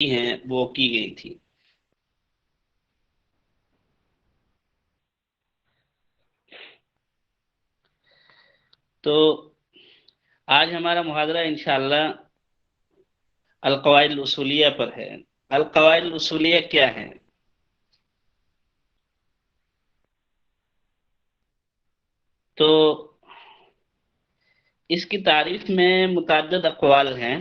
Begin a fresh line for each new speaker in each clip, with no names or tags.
ہوتی ہیں وہ کی گئی تھی۔ تو آج ہمارا محاضرہ انشاءاللہ القواعد الاصولیہ پر ہے۔ القواعد الاصولیہ کیا ہے؟ تو اس کی تعریف میں متعدد اقوال ہیں،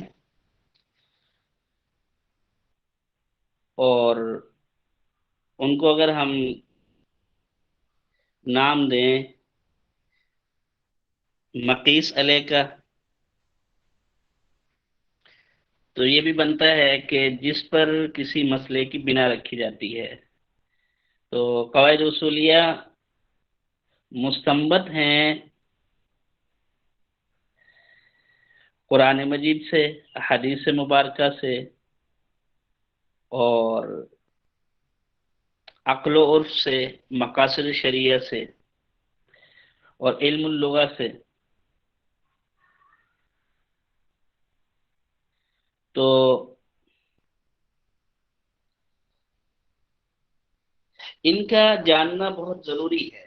اور ان کو اگر ہم نام دیں مقیس علیہ کا، تو یہ بھی بنتا ہے کہ جس پر کسی مسئلے کی بنا رکھی جاتی ہے۔ تو قواعد اصولیہ مستنبط ہیں قرآن مجید سے، احادیث مبارکہ سے، اور عقل و عرف سے، مقاصد شریعہ سے، اور علم اللغہ سے۔ تو ان کا جاننا بہت ضروری ہے،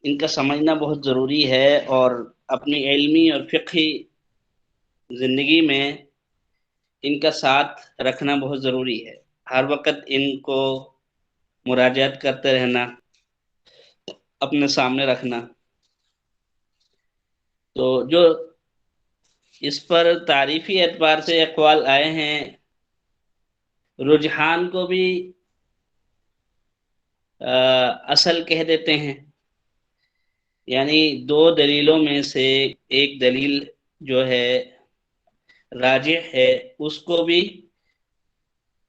ان کا سمجھنا بہت ضروری ہے، اور اپنی علمی اور فقہی زندگی میں ان کا ساتھ رکھنا بہت ضروری ہے۔ ہر وقت ان کو مراجعت کرتے رہنا، اپنے سامنے رکھنا۔ تو جو اس پر تعریفی اعتبار سے اقوال آئے ہیں، رجحان کو بھی اصل کہہ دیتے ہیں، یعنی دو دلیلوں میں سے ایک دلیل جو ہے راجح ہے، اس کو بھی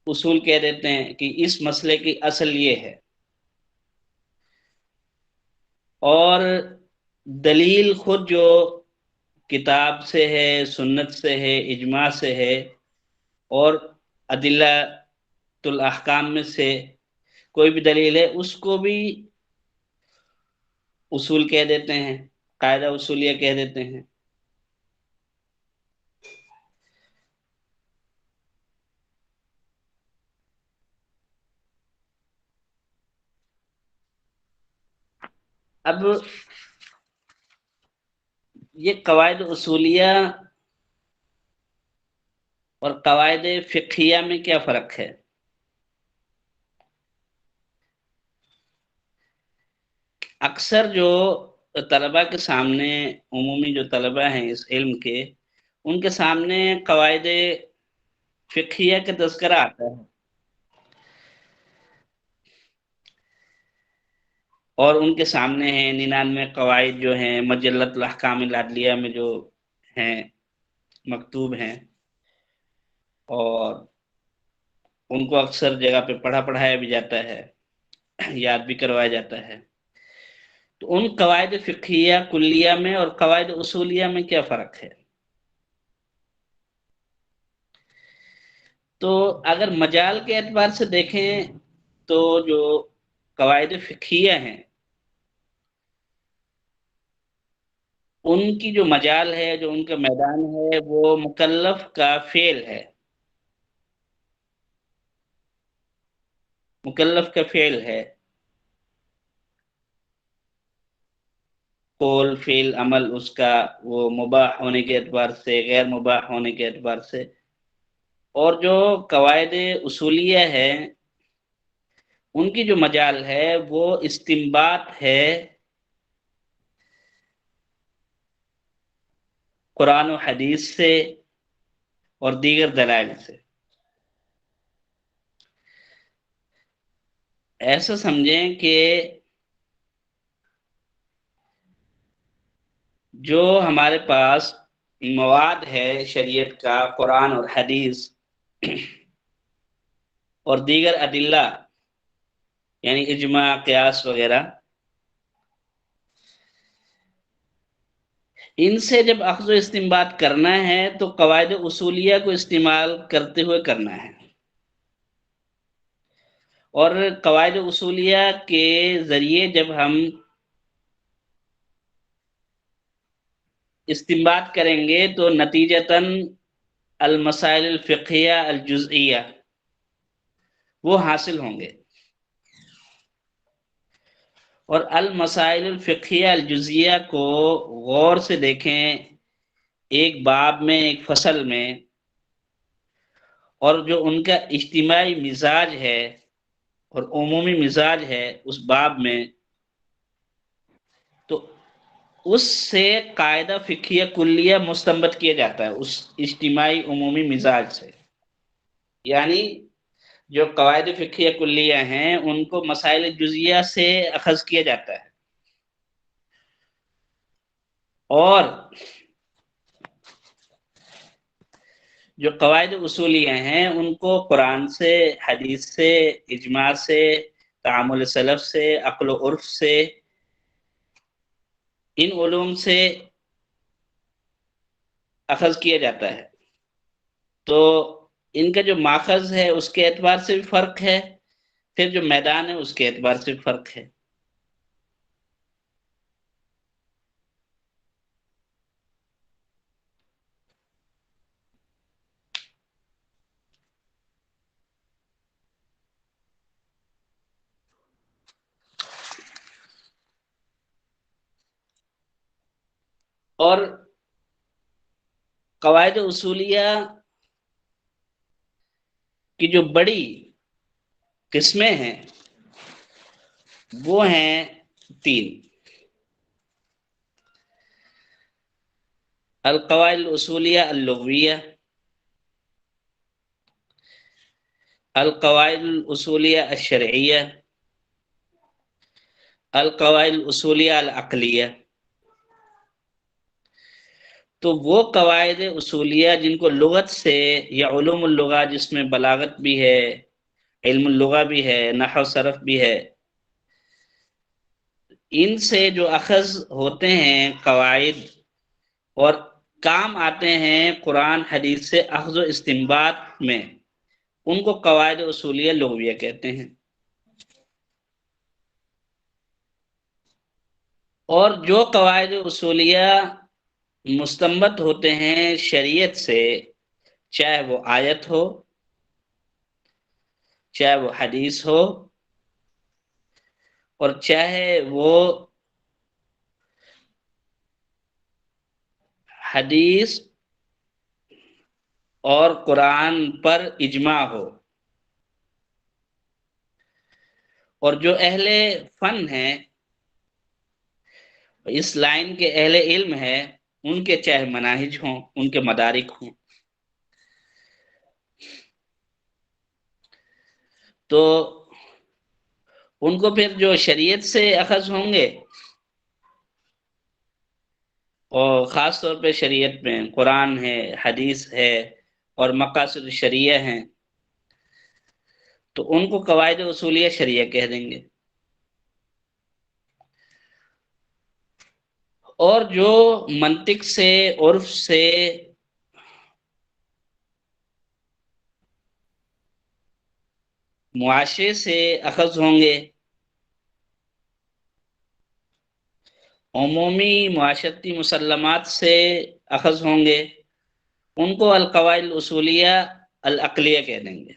اصول کہہ دیتے ہیں کہ اس مسئلے کی اصل یہ ہے۔ اور دلیل خود جو کتاب سے ہے، سنت سے ہے، اجماع سے ہے، اور ادلہ الاحکام میں سے کوئی بھی دلیل ہے، اس کو بھی اصول کہہ دیتے ہیں، قاعدہ اصولیہ کہہ دیتے ہیں۔ اب یہ قواعد اصولیہ اور قواعد فقہیہ میں کیا فرق ہے؟ اکثر جو طلباء کے سامنے، عمومی جو طلباء ہیں اس علم کے، ان کے سامنے قواعد فقہیہ کا تذکرہ آتا ہے، اور ان کے سامنے ہیں 99 قواعد جو ہیں مجلۃ الاحکام العدلیہ میں جو ہیں، مکتوب ہیں، اور ان کو اکثر جگہ پہ پڑھایا بھی جاتا ہے، یاد بھی کروایا جاتا ہے۔ تو ان قواعد فقہیہ کلیہ میں اور قواعد اصولیہ میں کیا فرق ہے؟ تو اگر مجال کے اعتبار سے دیکھیں تو جو قواعد فقہیہ ہیں ان کی جو مجال ہے، جو ان کا میدان ہے، وہ مکلف کا فعل ہے، مکلف کا فعل ہے، قول فعل عمل اس کا، وہ مباح ہونے کے اعتبار سے، غیر مباح ہونے کے اعتبار سے۔ اور جو قواعد اصولیہ ہے ان کی جو مجال ہے وہ استنباط ہے قرآن و حدیث سے اور دیگر دلائل سے۔ ایسا سمجھیں کہ جو ہمارے پاس مواد ہے شریعت کا، قرآن اور حدیث اور دیگر ادلہ، یعنی اجماع، قیاس وغیرہ، ان سے جب اخذ و استنباط کرنا ہے تو قواعد اصولیہ کو استعمال کرتے ہوئے کرنا ہے۔ اور قواعد اصولیہ کے ذریعے جب ہم استنباط کریں گے تو نتیجتاً المسائل الفقہیہ الجزئیہ وہ حاصل ہوں گے، اور المسائل الفقہیہ الجزئیہ کو غور سے دیکھیں، ایک باب میں، ایک فصل میں، اور جو ان کا اجتماعی مزاج ہے اور عمومی مزاج ہے اس باب میں، تو اس سے قاعدہ فقہیہ کلیہ مستنبط کیا جاتا ہے، اس اجتماعی عمومی مزاج سے۔ یعنی جو قواعد فقہیہ کلیہ ہیں ان کو مسائل جزیہ سے اخذ کیا جاتا ہے، اور جو قواعد اصولیہ ہیں ان کو قرآن سے، حدیث سے، اجماع سے، تعامل سلف سے، عقل و عرف سے، ان علوم سے اخذ کیا جاتا ہے۔ تو ان کا جو ماخذ ہے اس کے اعتبار سے بھی فرق ہے، پھر جو میدان ہے اس کے اعتبار سے بھی فرق ہے۔ اور قواعد اصولیہ کی جو بڑی قسمیں ہیں وہ ہیں تین: القواعد الاصولیہ اللغویہ، القواعد الاصولیہ الشرعیہ، القواعد الاصولیہ العقلیہ۔ تو وہ قواعد اصولیہ جن کو لغت سے یا علوم اللغہ جس میں بلاغت بھی ہے، علم اللغہ بھی ہے، نحو صرف بھی ہے، ان سے جو اخذ ہوتے ہیں قواعد اور کام آتے ہیں قرآن حدیث سے اخذ و استنباط میں، ان کو قواعد اصولیہ لغویہ کہتے ہیں۔ اور جو قواعد اصولیہ مستنبط ہوتے ہیں شریعت سے، چاہے وہ آیت ہو، چاہے وہ حدیث ہو، اور چاہے وہ حدیث اور قرآن پر اجماع ہو، اور جو اہل فن ہیں، اس لائن کے اہل علم ہے، ان کے چاہے مناہج ہوں، ان کے مدارک ہوں، تو ان کو پھر جو شریعت سے اخذ ہوں گے، اور خاص طور پہ شریعت میں قرآن ہے، حدیث ہے، اور مقاصد شریعہ ہیں، تو ان کو قواعد اصولیہ شریعہ کہہ دیں گے۔ اور جو منطق سے، عرف سے، معاشرے سے اخذ ہوں گے، عمومی معاشرتی مسلمات سے اخذ ہوں گے، ان کو القواعد الاصولیہ العقلیہ کہہ دیں گے۔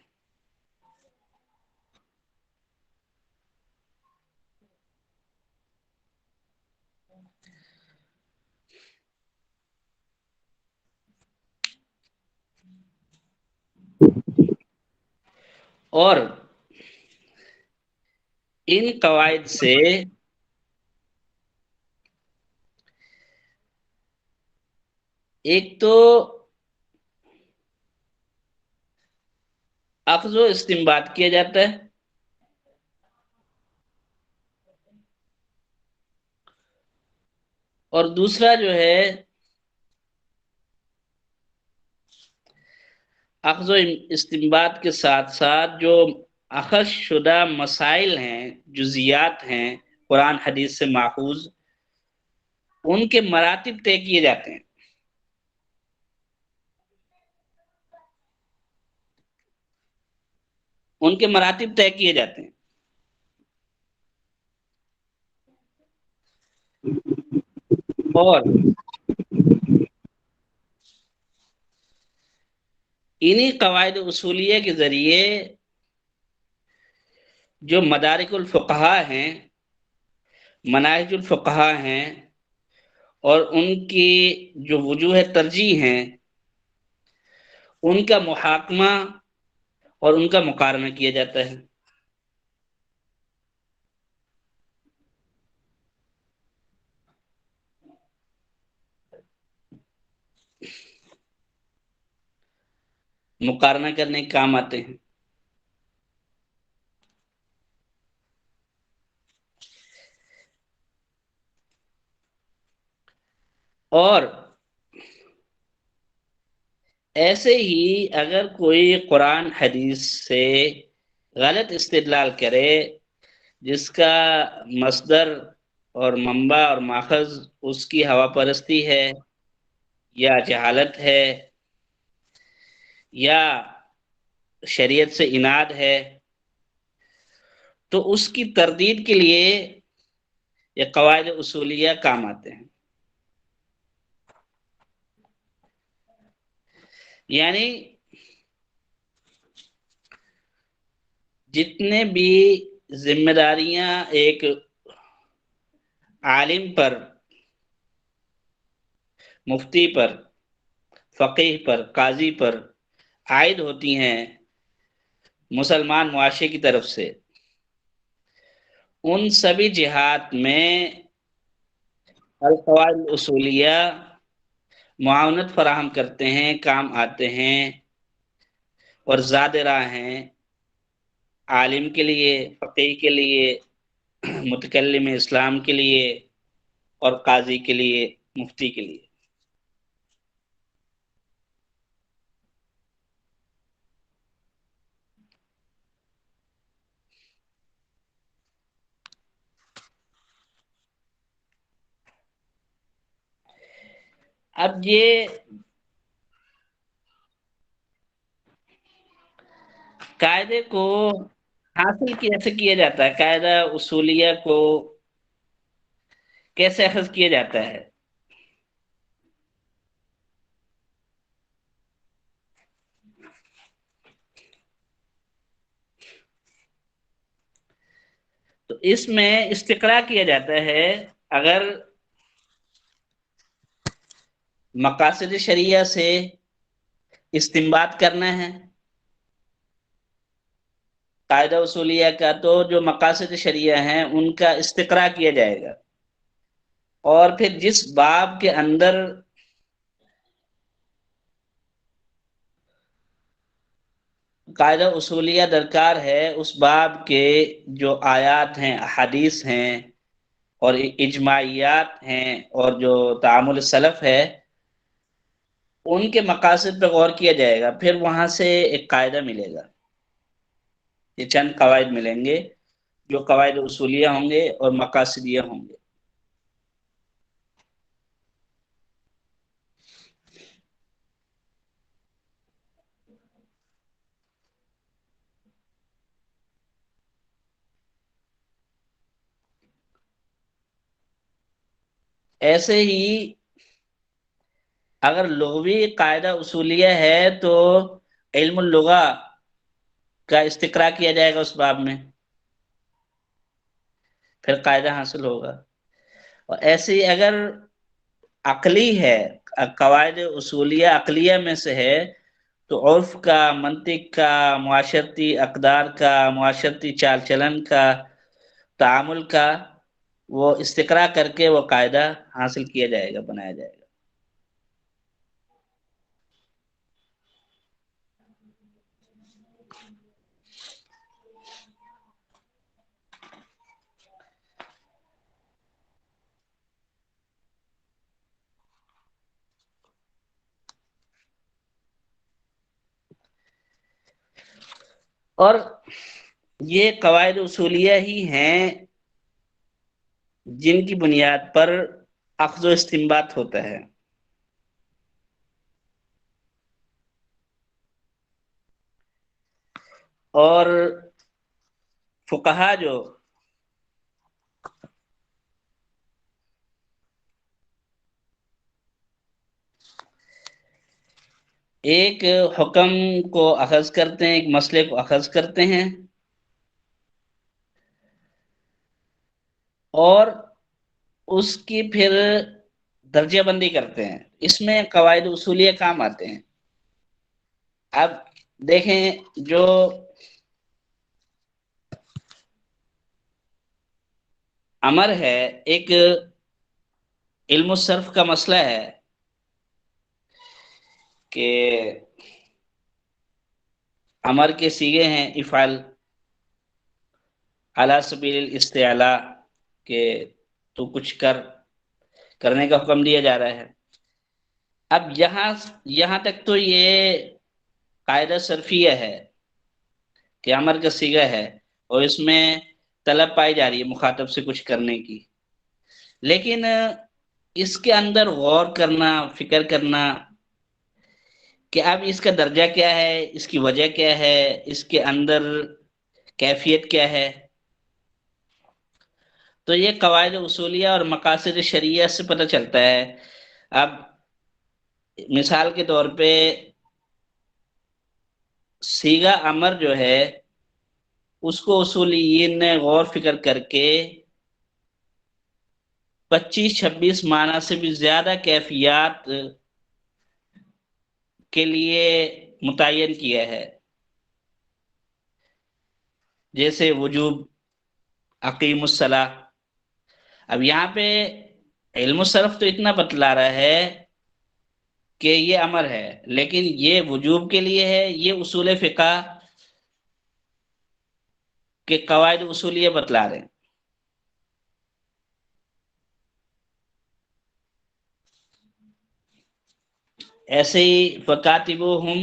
اور ان قواعد سے ایک تو اخذ و استنباط کیا جاتا ہے، اور دوسرا جو ہے اخذ و استنباط کے ساتھ ساتھ جو اخذ شدہ مسائل ہیں، جزیات ہیں قرآن حدیث سے ماخوذ، ان کے مراتب طے کیے جاتے ہیں۔ ان کے مراتب طے کیے جاتے ہیں۔ اور انہی قواعد اصولیہ کے ذریعے جو مدارک الفقہا ہیں، مناہج الفقہا ہیں، اور ان کی جو وجوہ ترجیح ہیں، ان کا محاکمہ اور ان کا مقارنہ کیا جاتا ہے۔ مقارنہ کرنے کے کام آتے ہیں۔ اور ایسے ہی اگر کوئی قرآن حدیث سے غلط استدلال کرے، جس کا مصدر اور منبع اور ماخذ اس کی ہوا پرستی ہے یا جہالت ہے یا شریعت سے اناد ہے، تو اس کی تردید کے لیے یہ قواعد اصولیہ کام آتے ہیں۔ یعنی جتنے بھی ذمہ داریاں ایک عالم پر، مفتی پر، فقیہ پر، قاضی پر عائد ہوتی ہیں مسلمان معاشرے کی طرف سے، ان سبھی جہات میں القواعد اصولیہ معاونت فراہم کرتے ہیں، کام آتے ہیں، اور زاد راہ ہیں عالم کے لیے، فقیہ کے لیے، متکلم اسلام کے لیے، اور قاضی کے لیے، مفتی کے لیے۔ اب یہ قاعدے کو حاصل کیسے کیا جاتا ہے، قاعدہ اصولیہ کو کیسے اخذ کیا جاتا ہے؟ تو اس میں استقراء کیا جاتا ہے۔ اگر مقاصد شریعہ سے استنباط کرنا ہے قاعدہ اصولیہ کا، تو جو مقاصد شریعہ ہیں ان کا استقراء کیا جائے گا، اور پھر جس باب کے اندر قاعدہ اصولیہ درکار ہے، اس باب کے جو آیات ہیں، احادیث ہیں، اور اجماعیات ہیں، اور جو تعامل سلف ہے، ان کے مقاصد پہ غور کیا جائے گا، پھر وہاں سے ایک قاعدہ ملے گا۔ یہ چند قواعد ملیں گے جو قواعد اصولیہ ہوں گے اور مقاصدیہ ہوں گے۔ ایسے ہی اگر لغوی قاعدہ اصولیہ ہے تو علم اللغہ کا استقراء کیا جائے گا اس باب میں، پھر قاعدہ حاصل ہوگا۔ اور ایسے ہی اگر عقلی ہے، قواعد اصولیہ عقلیہ میں سے ہے، تو عرف کا، منطق کا، معاشرتی اقدار کا، معاشرتی چال چلن کا، تعامل کا، وہ استقراء کر کے وہ قاعدہ حاصل کیا جائے گا، بنایا جائے گا۔ اور یہ قواعد اصولیہ ہی ہیں جن کی بنیاد پر اخذ و استنباط ہوتا ہے۔ اور فقہا جو ایک حکم کو اخذ کرتے ہیں، ایک مسئلے کو اخذ کرتے ہیں اور اس کی پھر درجہ بندی کرتے ہیں، اس میں قواعد اصولیہ کام آتے ہیں۔ اب دیکھیں، جو امر ہے، ایک علم الصرف کا مسئلہ ہے کہ امر کے صیغے ہیں افعل علی سبیل الاستعلاء، کہ تو کچھ کرنے کا حکم دیا جا رہا ہے۔ اب یہاں تک تو یہ قاعدہ صرفیہ ہے کہ امر کا صیغہ ہے اور اس میں طلب پائی جا رہی ہے مخاطب سے کچھ کرنے کی، لیکن اس کے اندر غور کرنا، فکر کرنا کہ اب اس کا درجہ کیا ہے، اس کی وجہ کیا ہے، اس کے اندر کیفیت کیا ہے، تو یہ قواعد اصولیہ اور مقاصد شریعہ سے پتہ چلتا ہے۔ اب مثال کے طور پہ صیغہ امر جو ہے اس کو اصولیین نے غور فکر کر کے 25-26 معنی سے بھی زیادہ کیفیات کے لیے متعین کیا ہے، جیسے وجوب، اقیم الصلاح۔ اب یہاں پہ علم الصرف تو اتنا بتلا رہا ہے کہ یہ امر ہے، لیکن یہ وجوب کے لیے ہے، یہ اصول فقہ کے قواعد اصولیہ بتلا رہے ہیں۔ ایسے ہی فَكَاتِبُوهُمْ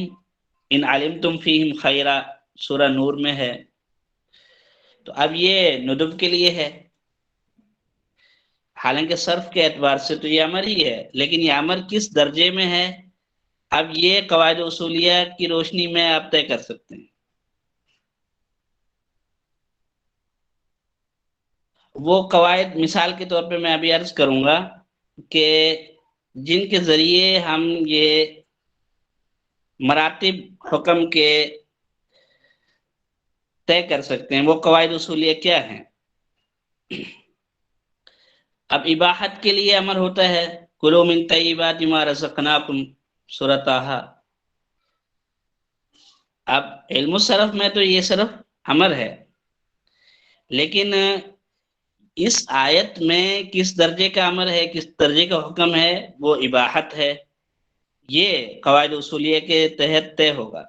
ان عَلِمْتُمْ فِيهِمْ خَيْرًا، سورہ نور میں ہے، تو اب یہ ندب کے لیے ہے، حالانکہ صرف کے اعتبار سے تو یہ امر ہی ہے، لیکن یہ امر کس درجے میں ہے، اب یہ قواعد اصولیہ کی روشنی میں آپ طے کر سکتے ہیں۔ وہ قواعد مثال کے طور پہ میں ابھی عرض کروں گا کہ جن کے ذریعے ہم یہ مراتب حکم کے طے کر سکتے ہیں، وہ قواعد اصولیہ کیا ہیں۔ اب اباحت کے لیے امر ہوتا ہے کلوا من طیبات ما رزقناکم، سورہ طٰہٰ۔ اب علم الصرف میں تو یہ صرف امر ہے، لیکن اس آیت میں کس درجے کا امر ہے، کس درجے کا حکم ہے، وہ اباحت ہے، یہ قواعد اصولیہ کے تحت طے ہوگا۔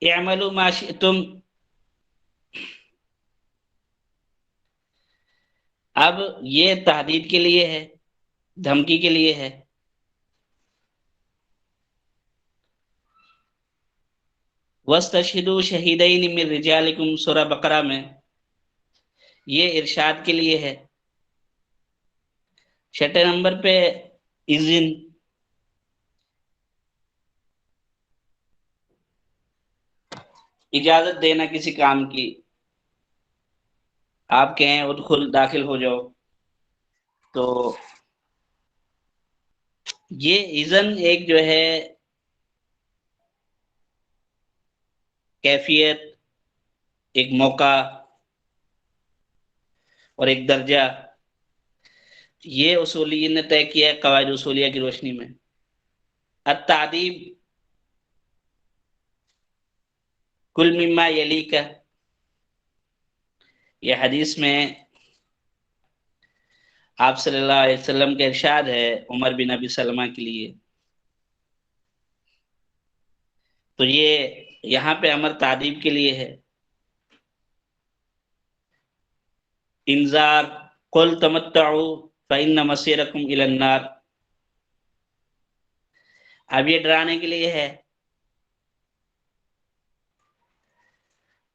اعملوا ما شئتم، اب یہ تحدید کے لیے ہے، دھمکی کے لیے ہے۔ وَاسْتَشْهِدُوا شَهِيدَيْنِ مِن رِجَالِكُمْ، سورہ بقرہ میں یہ ارشاد کے لیے ہے۔ 6 نمبر پہ اذن، اجازت دینا کسی کام کی، آپ کہیں ادخل، داخل ہو جاؤ، تو یہ اذن ایک جو ہے کیفیت، ایک موقع اور ایک درجہ، یہ اصولیین نے طے کیا ہے قواعد اصولیہ کی روشنی میں۔ التعدیب کل مما یلیک، یہ حدیث میں آپ صلی اللہ علیہ وسلم کا ارشاد ہے عمر بن ابی سلمہ کے لیے، تو یہ یہاں پہ امر تعدیب کے لیے ہے۔ انذار قل تمتعوا فإن مصيركم إلى النار، اب یہ ڈرانے کے لیے ہے۔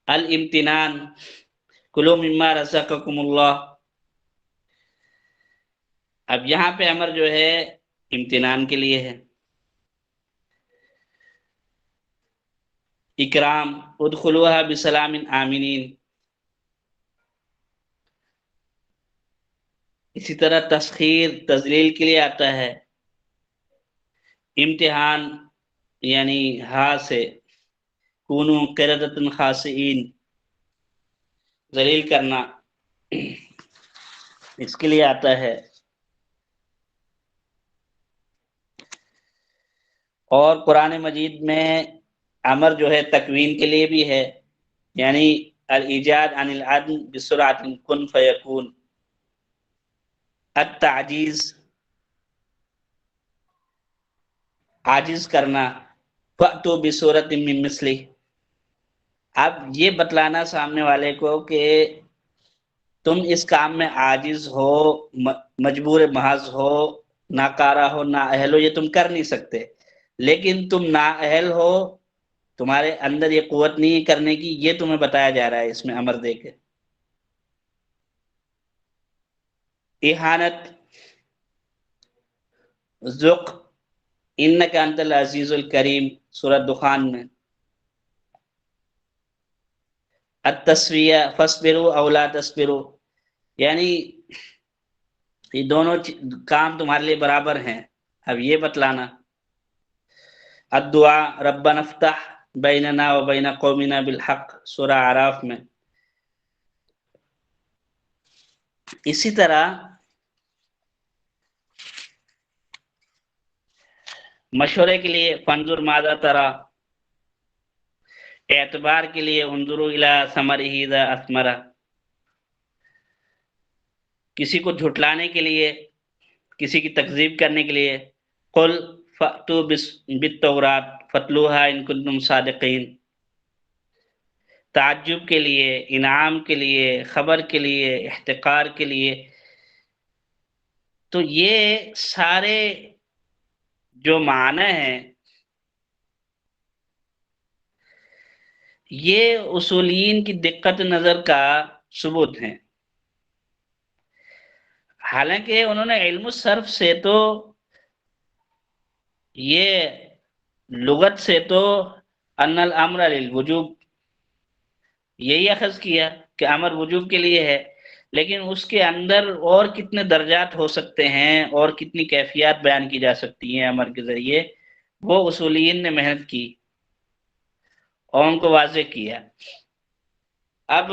الامتنان کلوا مما رزقکم اللہ، اب یہاں پہ امر جو ہے امتنان کے لیے ہے۔ اکرام ادخلوها بسلام آمنین، اسی طرح تسخیر تذلیل کے لیے آتا ہے۔ امتحان یعنی ہا سے، کونو قردۃ خاسئین ذلیل کرنا، اس کے لیے آتا ہے. اور قرآن مجید میں امر جو ہے تکوین کے لیے بھی ہے، یعنی الایجاد عن العدم بسرعۃ کن فیکون، التعجیز عاجز کرنا، فأتوا بسورۃ من مثلہ. اب یہ بتلانا سامنے والے کو کہ تم اس کام میں عاجز ہو، مجبور محض ہو، ناکارہ ہو، نااہل ہو، یہ تم کر نہیں سکتے، لیکن تم نااہل ہو، تمہارے اندر یہ قوت نہیں کرنے کی، یہ تمہیں بتایا جا رہا ہے اس میں امر دے کے. احانت، ذق، انک انت العزیز الکریم سورۃ دخان میں. التسویہ، فاصبروا او لا تصبروا، یعنی یہ دونوں کام تمہارے لیے برابر ہیں، اب یہ بتلانا. الدعاء ربنا افتح بیننا و بین قومنا بالحق سورہ اعراف میں. اسی طرح مشورے کے لیے فانظر ماذا ترى، اعتبار کے لیے انظروا الی ثمرہ اذا اثمر، کسی کو جھٹلانے کے لیے، کسی کی تکذیب کرنے کے لیے قل فأتوا بالتوراۃ فاتلوها ان کنتم صادقین، تعجب کے لیے، انعام کے لیے، خبر کے لیے، احتقار کے لیے. تو یہ سارے جو معنی ہیں یہ اصولین کی دقت نظر کا ثبوت ہیں. حالانکہ انہوں نے علم الصرف سے تو یہ لغت سے تو ان الامر للوجوب یہی اخذ کیا کہ امر وجوب کے لیے ہے، لیکن اس کے اندر اور کتنے درجات ہو سکتے ہیں اور کتنی کیفیات بیان کی جا سکتی ہیں امر کے ذریعے، وہ اصولین نے محنت کی اور ان کو واضح کیا. اب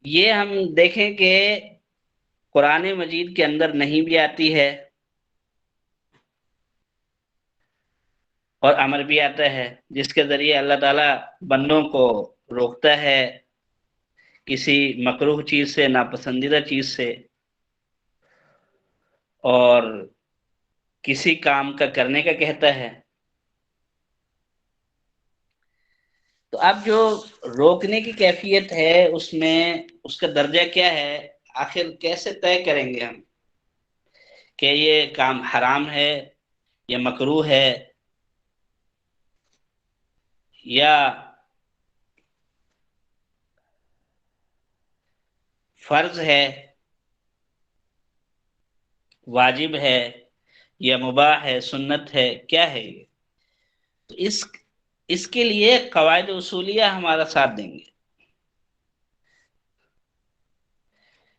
یہ ہم دیکھیں کہ قرآن مجید کے اندر نہیں بھی آتی ہے اور امر بھی آتا ہے، جس کے ذریعے اللہ تعالیٰ بندوں کو روکتا ہے کسی مکروہ چیز سے، ناپسندیدہ چیز سے، اور کسی کام کا کرنے کا کہتا ہے. تو اب جو روکنے کی کیفیت ہے اس میں اس کا درجہ کیا ہے، آخر کیسے طے کریں گے ہم کہ یہ کام حرام ہے یا مکروہ ہے یا فرض ہے، واجب ہے یا مباح ہے، سنت ہے، کیا ہے یہ. تو اس کے لیے قواعد اصولیہ ہمارا ساتھ دیں گے.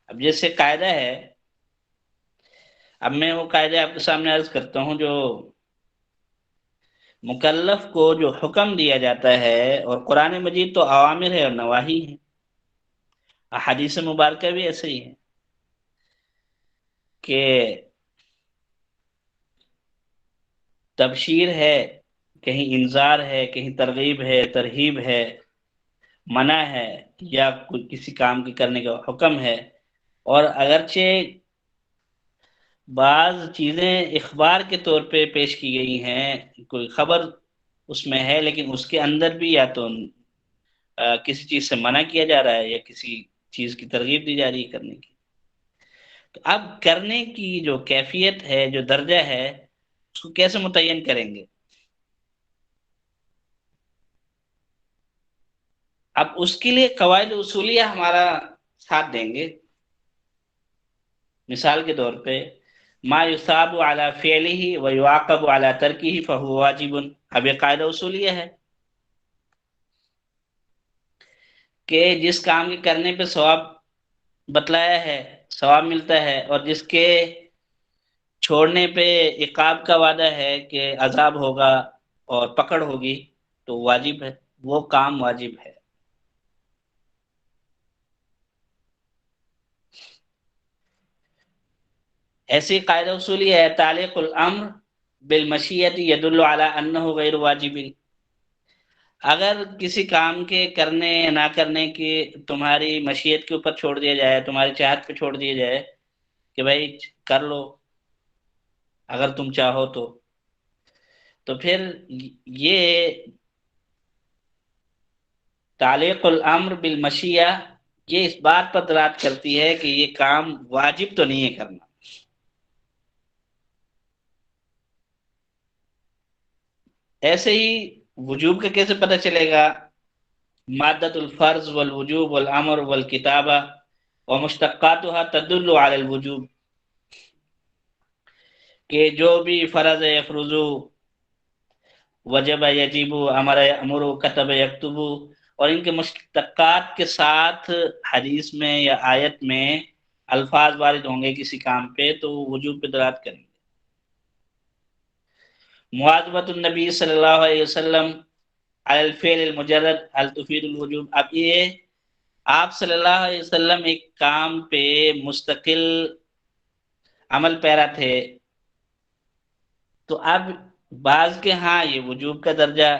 اب جیسے قاعدہ ہے، اب میں وہ قاعدہ آپ کے سامنے عرض کرتا ہوں، جو مکلف کو جو حکم دیا جاتا ہے، اور قرآن مجید تو اوامر ہے اور نواہی ہے، احادیث مبارکہ بھی ایسے ہی ہے کہ تبشیر ہے، کہیں انذار ہے، کہیں ترغیب ہے، ترہیب ہے، منع ہے، یا کوئی کسی کام کے کرنے کا حکم ہے. اور اگرچہ بعض چیزیں اخبار کے طور پہ پیش کی گئی ہیں، کوئی خبر اس میں ہے، لیکن اس کے اندر بھی یا تو کسی چیز سے منع کیا جا رہا ہے یا کسی چیز کی ترغیب دی جا رہی ہے کرنے کی. تو اب کرنے کی جو کیفیت ہے، جو درجہ ہے، اس کو کیسے متعین کریں گے. اب اس کے لیے قواعد اصولیہ ہمارا ساتھ دیں گے. مثال کے طور پہ ما یصاب علی فعلہ و یعاقب علی ترکہ فہو واجب. اب یہ قاعدہ اصول یہ ہے کہ جس کام کے کرنے پہ ثواب بتلایا ہے، ثواب ملتا ہے، اور جس کے چھوڑنے پہ عقاب کا وعدہ ہے کہ عذاب ہوگا اور پکڑ ہوگی، تو واجب ہے، وہ کام واجب ہے. ایسی قاعدہ اصولی ہے تعلیق الامر بالمشیت یدل علی انہ غیر واجب. اگر کسی کام کے کرنے نہ کرنے کی تمہاری مشیت کے اوپر چھوڑ دیا جائے، تمہاری چاہت پہ چھوڑ دیا جائے کہ بھائی کر لو اگر تم چاہو تو پھر یہ تعلیق الامر بالمشیہ یہ اس بات پر دلالت کرتی ہے کہ یہ کام واجب تو نہیں ہے کرنا. ایسے ہی وجوب کا کیسے پتہ چلے گا؟ مادۃ الفرض والوجوب والامر والکتابہ ومشتقاتها تدل علی الوجوب، کہ جو بھی فرض یفرض، وجب یجب، امر امر، کتب یکتب، اور ان کے مشتقات کے ساتھ حدیث میں یا آیت میں الفاظ وارد ہوں گے کسی کام پہ تو وجوب پہ دلالت کریں گے. مواظبۃ النبی صلی اللہ علیہ وسلم علی الفعل المجرد هل تفید الوجوب. اب یہ آپ صلی اللہ علیہ وسلم ایک کام پہ مستقل عمل پیرا تھے، تو اب بعض کے ہاں یہ وجوب کا درجہ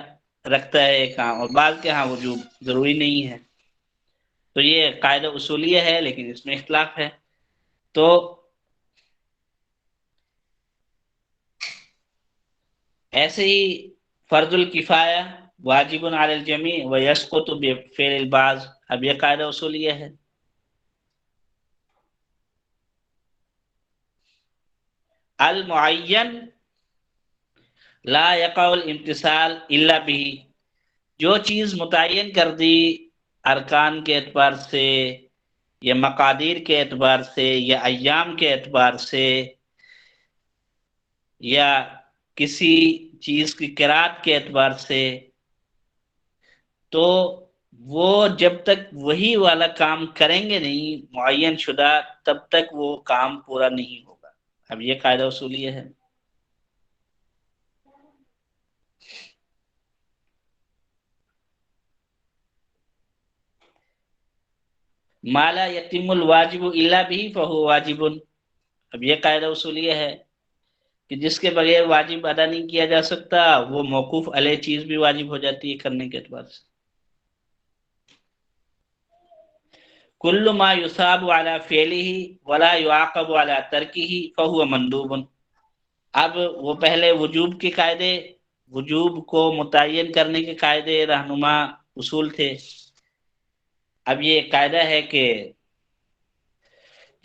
رکھتا ہے ایک کام، اور بعض کے ہاں وجوب ضروری نہیں ہے. تو یہ قاعدہ اصولیہ ہے لیکن اس میں اختلاف ہے. تو ایسے ہی فرض الکفایہ واجب علی الجمیع ویسقط بفعل البعض. اب یہ قاعدہ اصولیہ ہے. المعین لا یقع الامتثال الا به. جو چیز متعین کر دی ارکان کے اعتبار سے یا مقادیر کے اعتبار سے یا ایام کے اعتبار سے یا کسی چیز کی قرات کے اعتبار سے، تو وہ جب تک وہی والا کام کریں گے نہیں معین شدہ، تب تک وہ کام پورا نہیں ہوگا. اب یہ قاعدہ اصولیہ ہے. مالا یتم الواجب الا به فهو واجب. اب یہ قاعدہ اصولیہ ہے کہ جس کے بغیر واجب ادا نہیں کیا جا سکتا وہ موقوف علیہ چیز بھی واجب ہو جاتی ہے کرنے کے اعتبار سے. کل ما یصاب علی فعلہ ولا یعاقب علی ترکہ فهو مندوب. اب وہ پہلے وجوب کے قاعدے، وجوب کو متعین کرنے کے قاعدے رہنما اصول تھے. اب یہ قاعدہ ہے کہ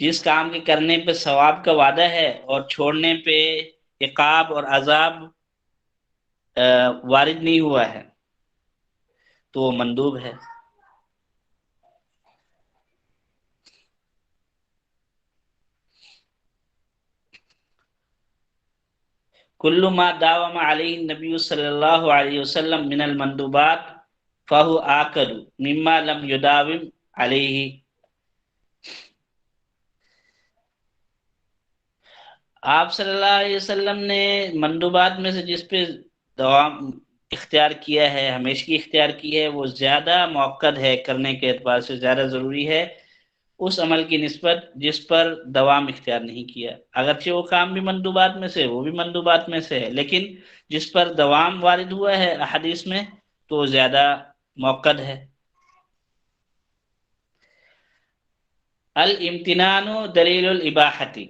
جس کام کے کرنے پہ ثواب کا وعدہ ہے اور چھوڑنے پہ عقاب اور عذاب وارد نہیں ہوا ہے تو وہ مندوب ہے. کل ما داوم علیہ النبی صلی اللہ علیہ وسلم من المندوبات فہو آکد مما لم یداوم علیہ. آپ صلی اللہ علیہ وسلم نے مندوبات میں سے جس پہ دوام اختیار کیا ہے، ہمیشگی اختیار کی ہے، وہ زیادہ موقد ہے، کرنے کے اعتبار سے زیادہ ضروری ہے اس عمل کی نسبت جس پر دوام اختیار نہیں کیا. اگرچہ وہ کام بھی مندوبات میں سے، وہ بھی مندوبات میں سے ہے، لیکن جس پر دوام وارد ہوا ہے احادیث میں تو وہ زیادہ موقد ہے. الامتنان دلیل الاباحتی.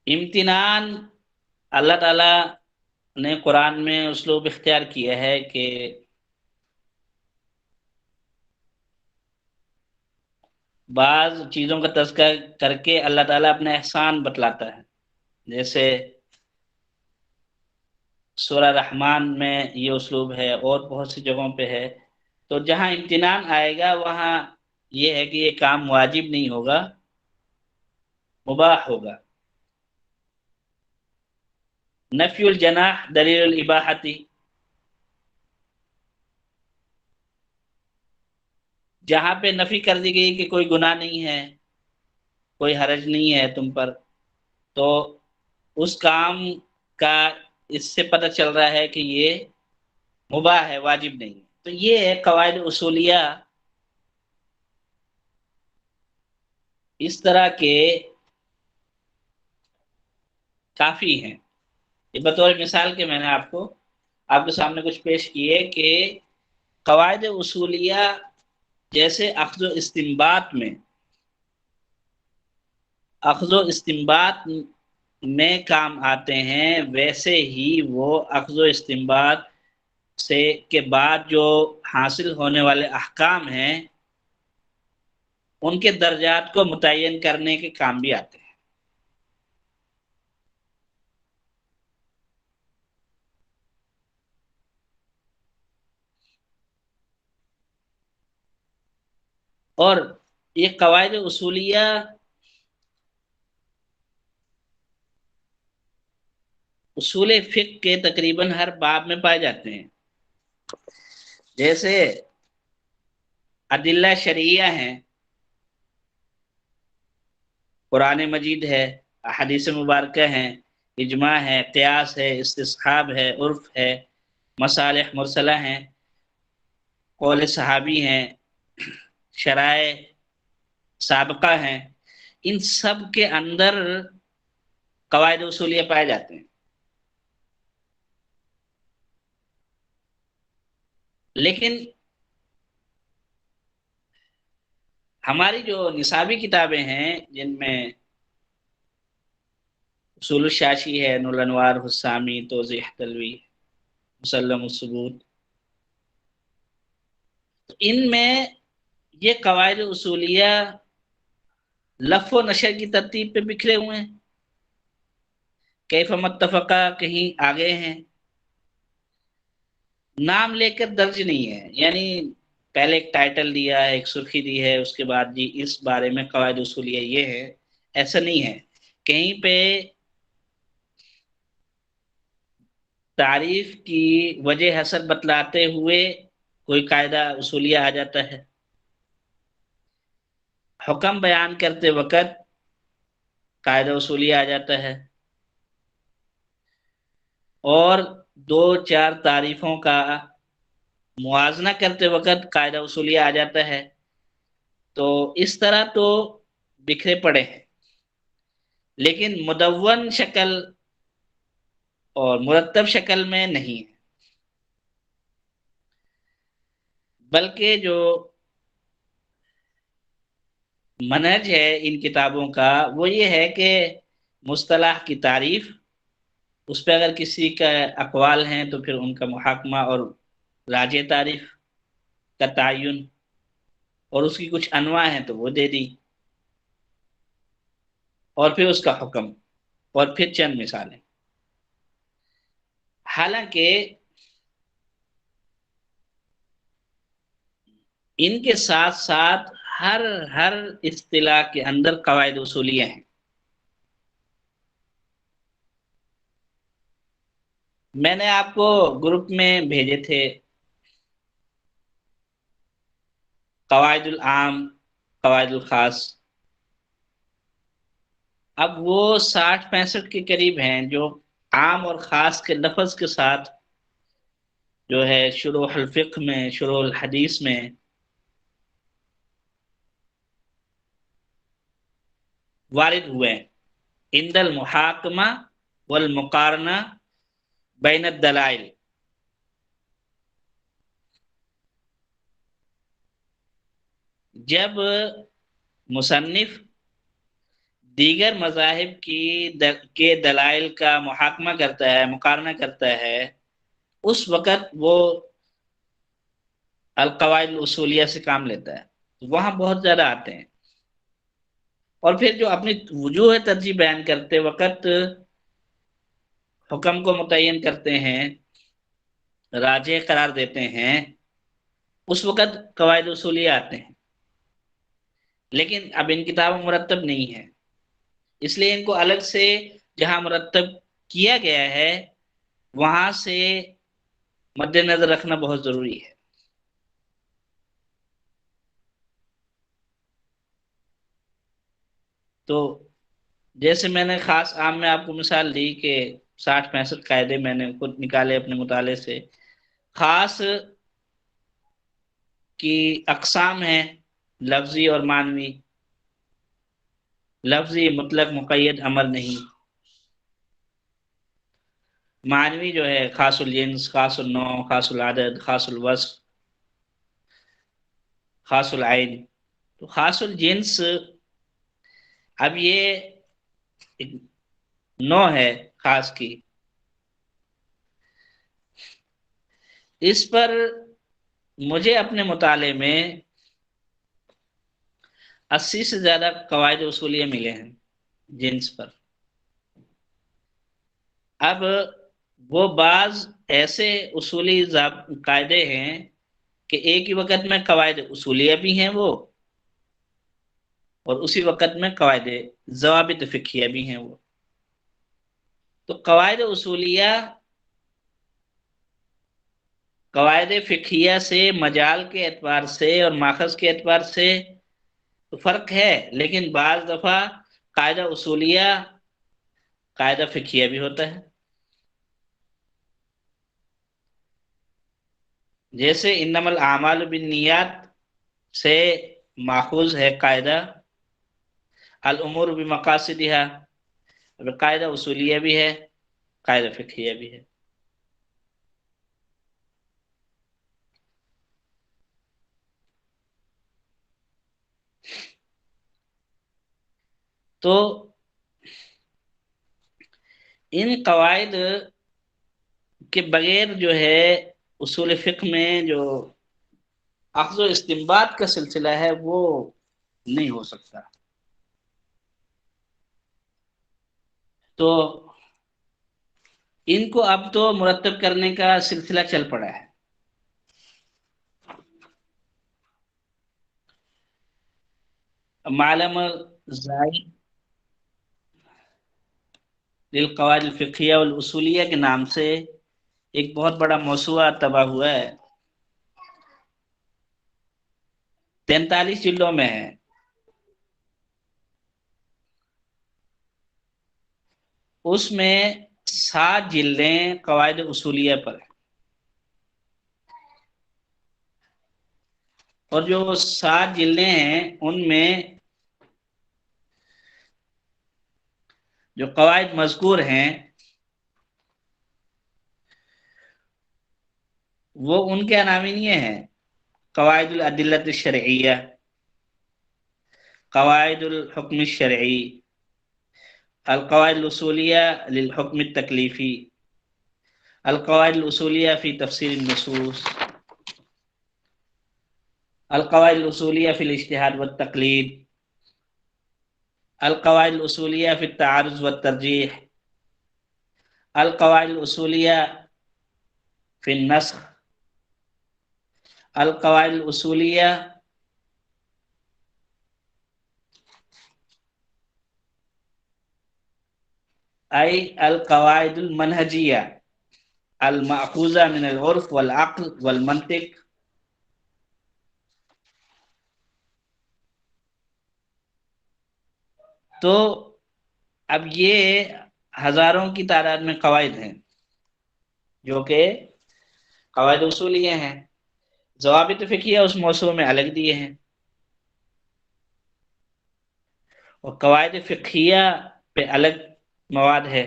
امتنان اللہ تعالی نے قرآن میں اسلوب اختیار کیا ہے کہ بعض چیزوں کا تذکرہ کر کے اللہ تعالیٰ اپنے احسان بتلاتا ہے. جیسے سورہ رحمان میں یہ اسلوب ہے اور بہت سی جگہوں پہ ہے. تو جہاں امتنان آئے گا وہاں یہ ہے کہ یہ کام واجب نہیں ہوگا، مباح ہوگا۔ نفی الجناح دلیل الاباحتی، جہاں پہ نفی کر دی گئی کہ کوئی گناہ نہیں ہے، کوئی حرج نہیں ہے تم پر، تو اس کام کا اس سے پتہ چل رہا ہے کہ یہ مباح ہے، واجب نہیں ہے۔ تو یہ ہے قواعد اصولیہ، اس طرح کے کافی ہیں۔ یہ بطور مثال کے میں نے آپ کے سامنے کچھ پیش کیے کہ قواعد اصولیہ جیسے اخذ و استنباط میں کام آتے ہیں، ویسے ہی وہ اخذ و استنباط کے بعد جو حاصل ہونے والے احکام ہیں ان کے درجات کو متعین کرنے کے کام بھی آتے ہیں۔ اور یہ قواعد اصولیہ اصول فقہ کے تقریباً ہر باب میں پائے جاتے ہیں، جیسے ادلہ شرعیہ ہیں، قرآن مجید ہے، احادیث مبارکہ ہیں، اجماع ہے، قیاس ہے، استصحاب ہے، عرف ہے، مصالح مرسلہ ہیں، قول صحابی ہیں، شرائع سابقہ ہیں۔ ان سب کے اندر قواعد اصولیہ پائے جاتے ہیں۔ لیکن ہماری جو نصابی کتابیں ہیں جن میں اصول الشاشی ہے، نور الانوار، حسامی، توضیح تلوی، مسلم الثبوت، تو ان میں یہ قواعد اصولیہ لف و نشر کی ترتیب پہ بکھرے ہوئے ہیں، کیف متفقہ کہیں آگے ہیں، نام لے کر درج نہیں ہے، یعنی پہلے ایک ٹائٹل دیا ہے، ایک سرخی دی ہے، اس کے بعد جی اس بارے میں قواعد اصولیہ یہ ہے، ایسا نہیں ہے۔ کہیں پہ تعریف کی وجہ حسب بتلاتے ہوئے کوئی قاعدہ اصولیہ آ جاتا ہے، حکم بیان کرتے وقت قاعدہ اصولیہ آ جاتا ہے، اور دو چار تعریفوں کا موازنہ کرتے وقت قاعدہ اصولیہ آ جاتا ہے۔ تو اس طرح تو بکھرے پڑے ہیں، لیکن مدون شکل اور مرتب شکل میں نہیں ہے، بلکہ جو منہج ہے ان کتابوں کا وہ یہ ہے کہ مصطلح کی تعریف، اس پہ اگر کسی کا اقوال ہیں تو پھر ان کا محاکمہ اور راجع تعریف کا تعین، اور اس کی کچھ انواع ہیں تو وہ دے دی، اور پھر اس کا حکم، اور پھر چند مثالیں۔ حالانکہ ان کے ساتھ ساتھ ہر اصطلاح کے اندر قواعد اصولیہ ہیں۔ میں نے آپ کو گروپ میں بھیجے تھے قواعد العام، قواعد الخاص، اب وہ 60-65 کے قریب ہیں جو عام اور خاص کے لفظ کے ساتھ جو ہے شروح الفقہ میں، شروح الحدیث میں وارد ہوئے ہیں، عند المحاکمہ والمقارنہ بین الدلائل۔ جب مصنف دیگر مذاہب کے دلائل کا محاکمہ کرتا ہے، مقارنہ کرتا ہے، اس وقت وہ القواعد الاصولیہ سے کام لیتا ہے، وہاں بہت زیادہ آتے ہیں۔ اور پھر جو اپنی وجوہ ترجیح بیان کرتے وقت حکم کو متعین کرتے ہیں، راجع قرار دیتے ہیں، اس وقت قواعد اصولیہ آتے ہیں۔ لیکن اب ان کتابوں میں مرتب نہیں ہے، اس لیے ان کو الگ سے جہاں مرتب کیا گیا ہے وہاں سے مد نظر رکھنا بہت ضروری ہے۔ تو جیسے میں نے خاص عام میں آپ کو مثال دی کہ 60 65 قاعدے میں نے خود نکالے اپنے مطالعے سے، خاص کی اقسام ہیں لفظی اور معنوی۔ لفظی مطلق مقید امر نہیں، معنوی جو ہے خاص الجنس، خاص النوع، خاص العدد، خاص الوصف، خاص العین۔ تو خاص الجنس اب یہ ایک نوع ہے خاص کی، اس پر مجھے اپنے مطالعے میں 80 سے زیادہ قواعد اصولیہ ملے ہیں جنس پر۔ اب وہ بعض ایسے اصولی قاعدے ہیں کہ ایک ہی وقت میں قواعد اصولیہ بھی ہیں وہ، اور اسی وقت میں قواعد ضوابط فقہیہ بھی ہیں وہ۔ تو قواعد اصولیہ قواعد فقہیہ سے مجال کے اعتبار سے اور ماخذ کے اعتبار سے تو فرق ہے، لیکن بعض دفعہ قاعدہ اصولیہ قاعدہ فقہیہ بھی ہوتا ہے۔ جیسے انما الاعمال بالنیات سے ماخوذ ہے قاعدہ الامور بمقاصدها، اب قاعدہ اصولیہ بھی ہے، قاعدہ فقہیہ بھی ہے۔ تو ان قواعد کے بغیر جو ہے اصول فقہ میں جو اخذ و استنباط کا سلسلہ ہے وہ نہیں ہو سکتا۔ تو ان کو اب تو مرتب کرنے کا سلسلہ چل پڑا ہے۔ معلم زائد للقواعد الفقہیہ والاصولیہ کے نام سے ایک بہت بڑا موسوعہ طبع ہوا ہے، 43 جلدوں میں ہے۔ اس میں 7 جلدیں قواعد اصولیہ پر ہیں، اور جو 7 جلدیں ہیں ان میں جو قواعد مذکور ہیں وہ ان کے عناوین یہ ہیں: قواعد الادلۃ الشرعیہ، قواعد الحکم الشرعی، القواعد الاصولیہ للحکم التکلیفی، القواعد الاصولیہ فی تفسیر النصوص، القواعد الاصولیہ فی الاجتہاد والتقلید، القواعد الاصولیہ فی التعارض والترجیح، القواعد الاصولیہ فی النسخ، القواعد الاصولیہ ای القواعد المنہجیہ المأخوذہ من العرف والعقل والمنطق۔ تو اب یہ ہزاروں کی تعداد میں قواعد ہیں جو کہ قواعد اصولیہ ہیں، ضوابط فقہیہ اس موضوع میں الگ دیے ہیں، اور قواعد فقہیہ پہ الگ مواد ہے،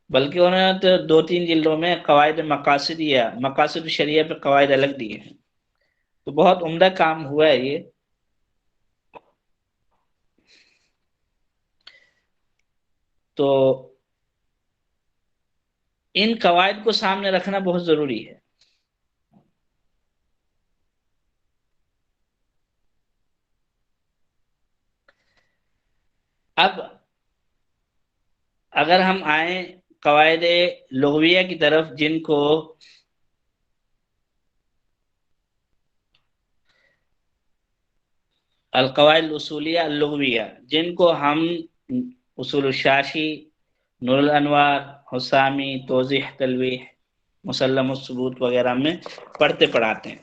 بلکہ انہوں نے تو 2 3 جلدوں میں قواعد مقاصدیہ مقاصد شریعہ پہ قواعد الگ دیے ہیں۔ تو بہت عمدہ کام ہوا ہے یہ۔ تو ان قواعد کو سامنے رکھنا بہت ضروری ہے۔ اب اگر ہم آئیں قواعد لغویہ کی طرف، جن کو القواعد الاصولیہ اللغویہ، جن کو ہم اصول الشاشی، نور الانوار، حسامی، توضیح تلویح، مسلم الثبوت وغیرہ میں پڑھاتے ہیں۔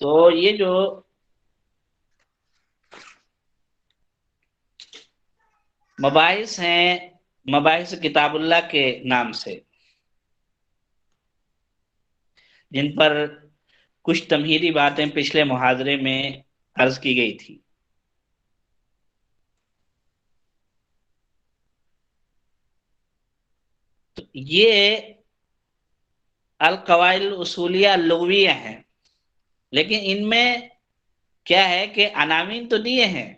تو یہ جو مباحث ہیں، مباحث کتاب اللہ کے نام سے، جن پر کچھ تمہیدی باتیں پچھلے محاضرے میں عرض کی گئی تھی۔ تو یہ القواعد الاصولیہ اللغویہ ہیں، لیکن ان میں کیا ہے کہ عناوین تو دیے ہیں،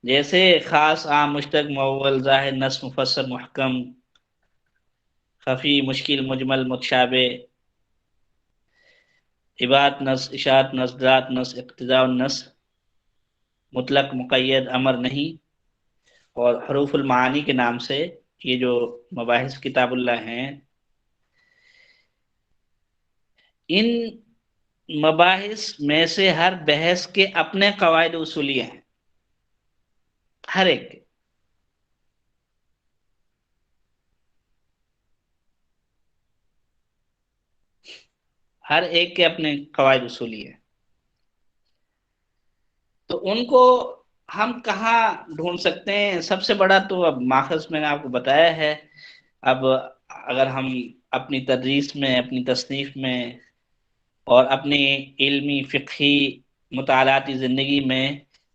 جیسے خاص، عام، مشترک، مؤول، ظاہر، نص، مفسر، محکم، خفی، مشکل، مجمل، متشابہ، عبارت نص، اشارت نص، ذات نص، اقتضاء النص، مطلق، مقید، امر نہیں، اور حروف المعانی کے نام سے یہ جو مباحث کتاب اللہ ہیں، ان مباحث میں سے ہر بحث کے اپنے قواعد اصولیہ ہیں، ہر ایک کے۔ ہر ایک کے اپنے قواعد اصولی ہیں۔ تو ان کو ہم کہاں ڈھونڈ سکتے ہیں؟ سب سے بڑا تو اب ماخذ میں نے آپ کو بتایا ہے۔ اب اگر ہم اپنی تدریس میں، اپنی تصنیف میں اور اپنی علمی فقہی مطالعاتی زندگی میں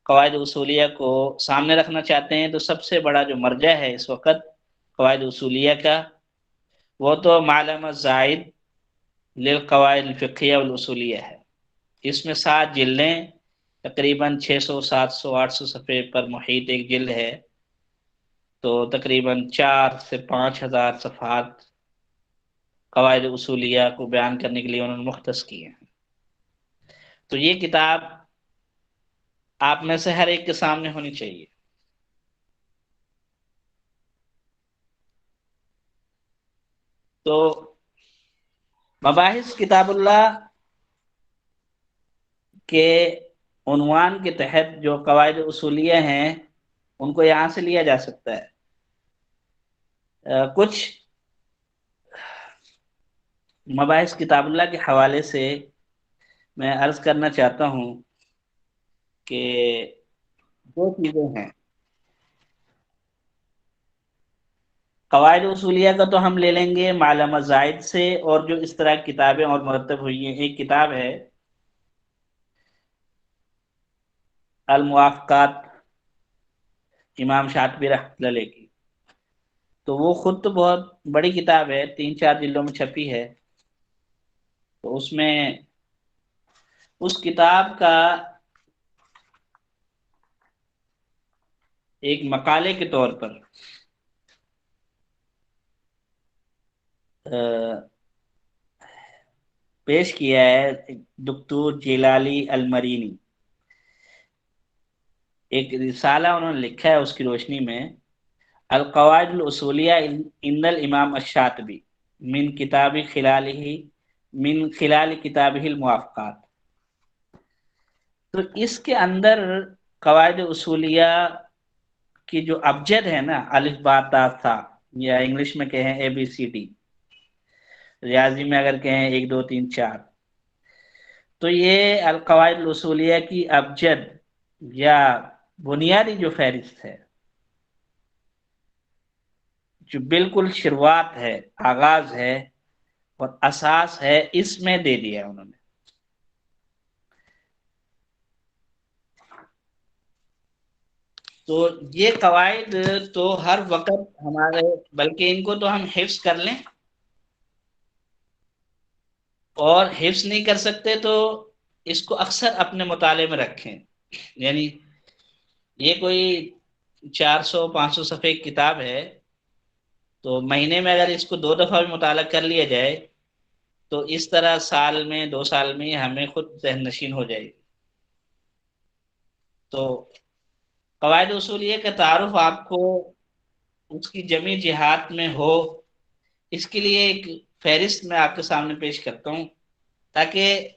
قواعد اصولیہ کو سامنے رکھنا چاہتے ہیں، تو سب سے بڑا جو مرجع ہے اس وقت قواعد اصولیہ کا، وہ تو معلم الزائد للقواعد الفقہیہ والاصولیہ ہے۔ اس میں 7 جلدیں، تقریباً 600 700 800 صفحے پر محیط ایک جلد ہے، تو تقریباً 4 سے 5 ہزار صفحات قواعد اصولیہ کو بیان کرنے کے لیے انہوں نے مختص کیے ہیں۔ تو یہ کتاب آپ میں سے ہر ایک کے سامنے ہونی چاہیے۔ تو مباحث کتاب اللہ کے عنوان کے تحت جو قواعد اصولیہ ہیں، ان کو یہاں سے لیا جا سکتا ہے۔ کچھ مباحث کتاب اللہ کے حوالے سے میں عرض کرنا چاہتا ہوں کہ دو چیزیں ہیں۔ قواعد اصولیہ کا تو ہم لے لیں گے معلم زائد سے، اور جو اس طرح کی کتابیں اور مرتب ہوئی ہیں، ایک کتاب ہے الموافقات، امام شاطبی رحمۃ اللہ علیہ کی۔ تو وہ خود تو بہت بڑی کتاب ہے، 3 4 جلدوں میں چھپی ہے۔ تو اس میں اس کتاب کا ایک مقالے کے طور پر پیش کیا ہے دکتور جلالی المرینی۔ ایک رسالہ انہوں نے لکھا ہے، اس کی روشنی میں القواعد الاصولیہ عند الامام الشاطبی من کتاب خلالہ، من خلال کتابہ الموافقات۔ تو اس کے اندر قواعد اصولیہ کی جو ابجد ہے نا، الف با تا ثا، یا انگلش میں کہیں ABCD، ریاضی میں اگر کہیں 1 2 3 4، تو یہ القواعد الاصولیہ کی ابجد یا بنیادی جو فہرست ہے، جو بالکل شروعات ہے، آغاز ہے اور اساس ہے، اس میں دے دیا انہوں نے۔ تو یہ قواعد تو ہر وقت ہمارے، بلکہ ان کو تو ہم حفظ کر لیں، اور حفظ نہیں کر سکتے تو اس کو اکثر اپنے مطالعے میں رکھیں۔ یعنی یہ کوئی 400 500 صفحے کی کتاب ہے، تو مہینے میں اگر اس کو 2 دفعہ بھی مطالعہ کر لیا جائے، تو اس طرح سال میں 2 سال میں ہمیں خود ذہن نشین ہو جائے گی۔ تو قواعد اصولیہ کا تعارف آپ کو اس کی جمی جہات میں ہو، اس کے لیے ایک فہرست میں آپ کے سامنے پیش کرتا ہوں، تاکہ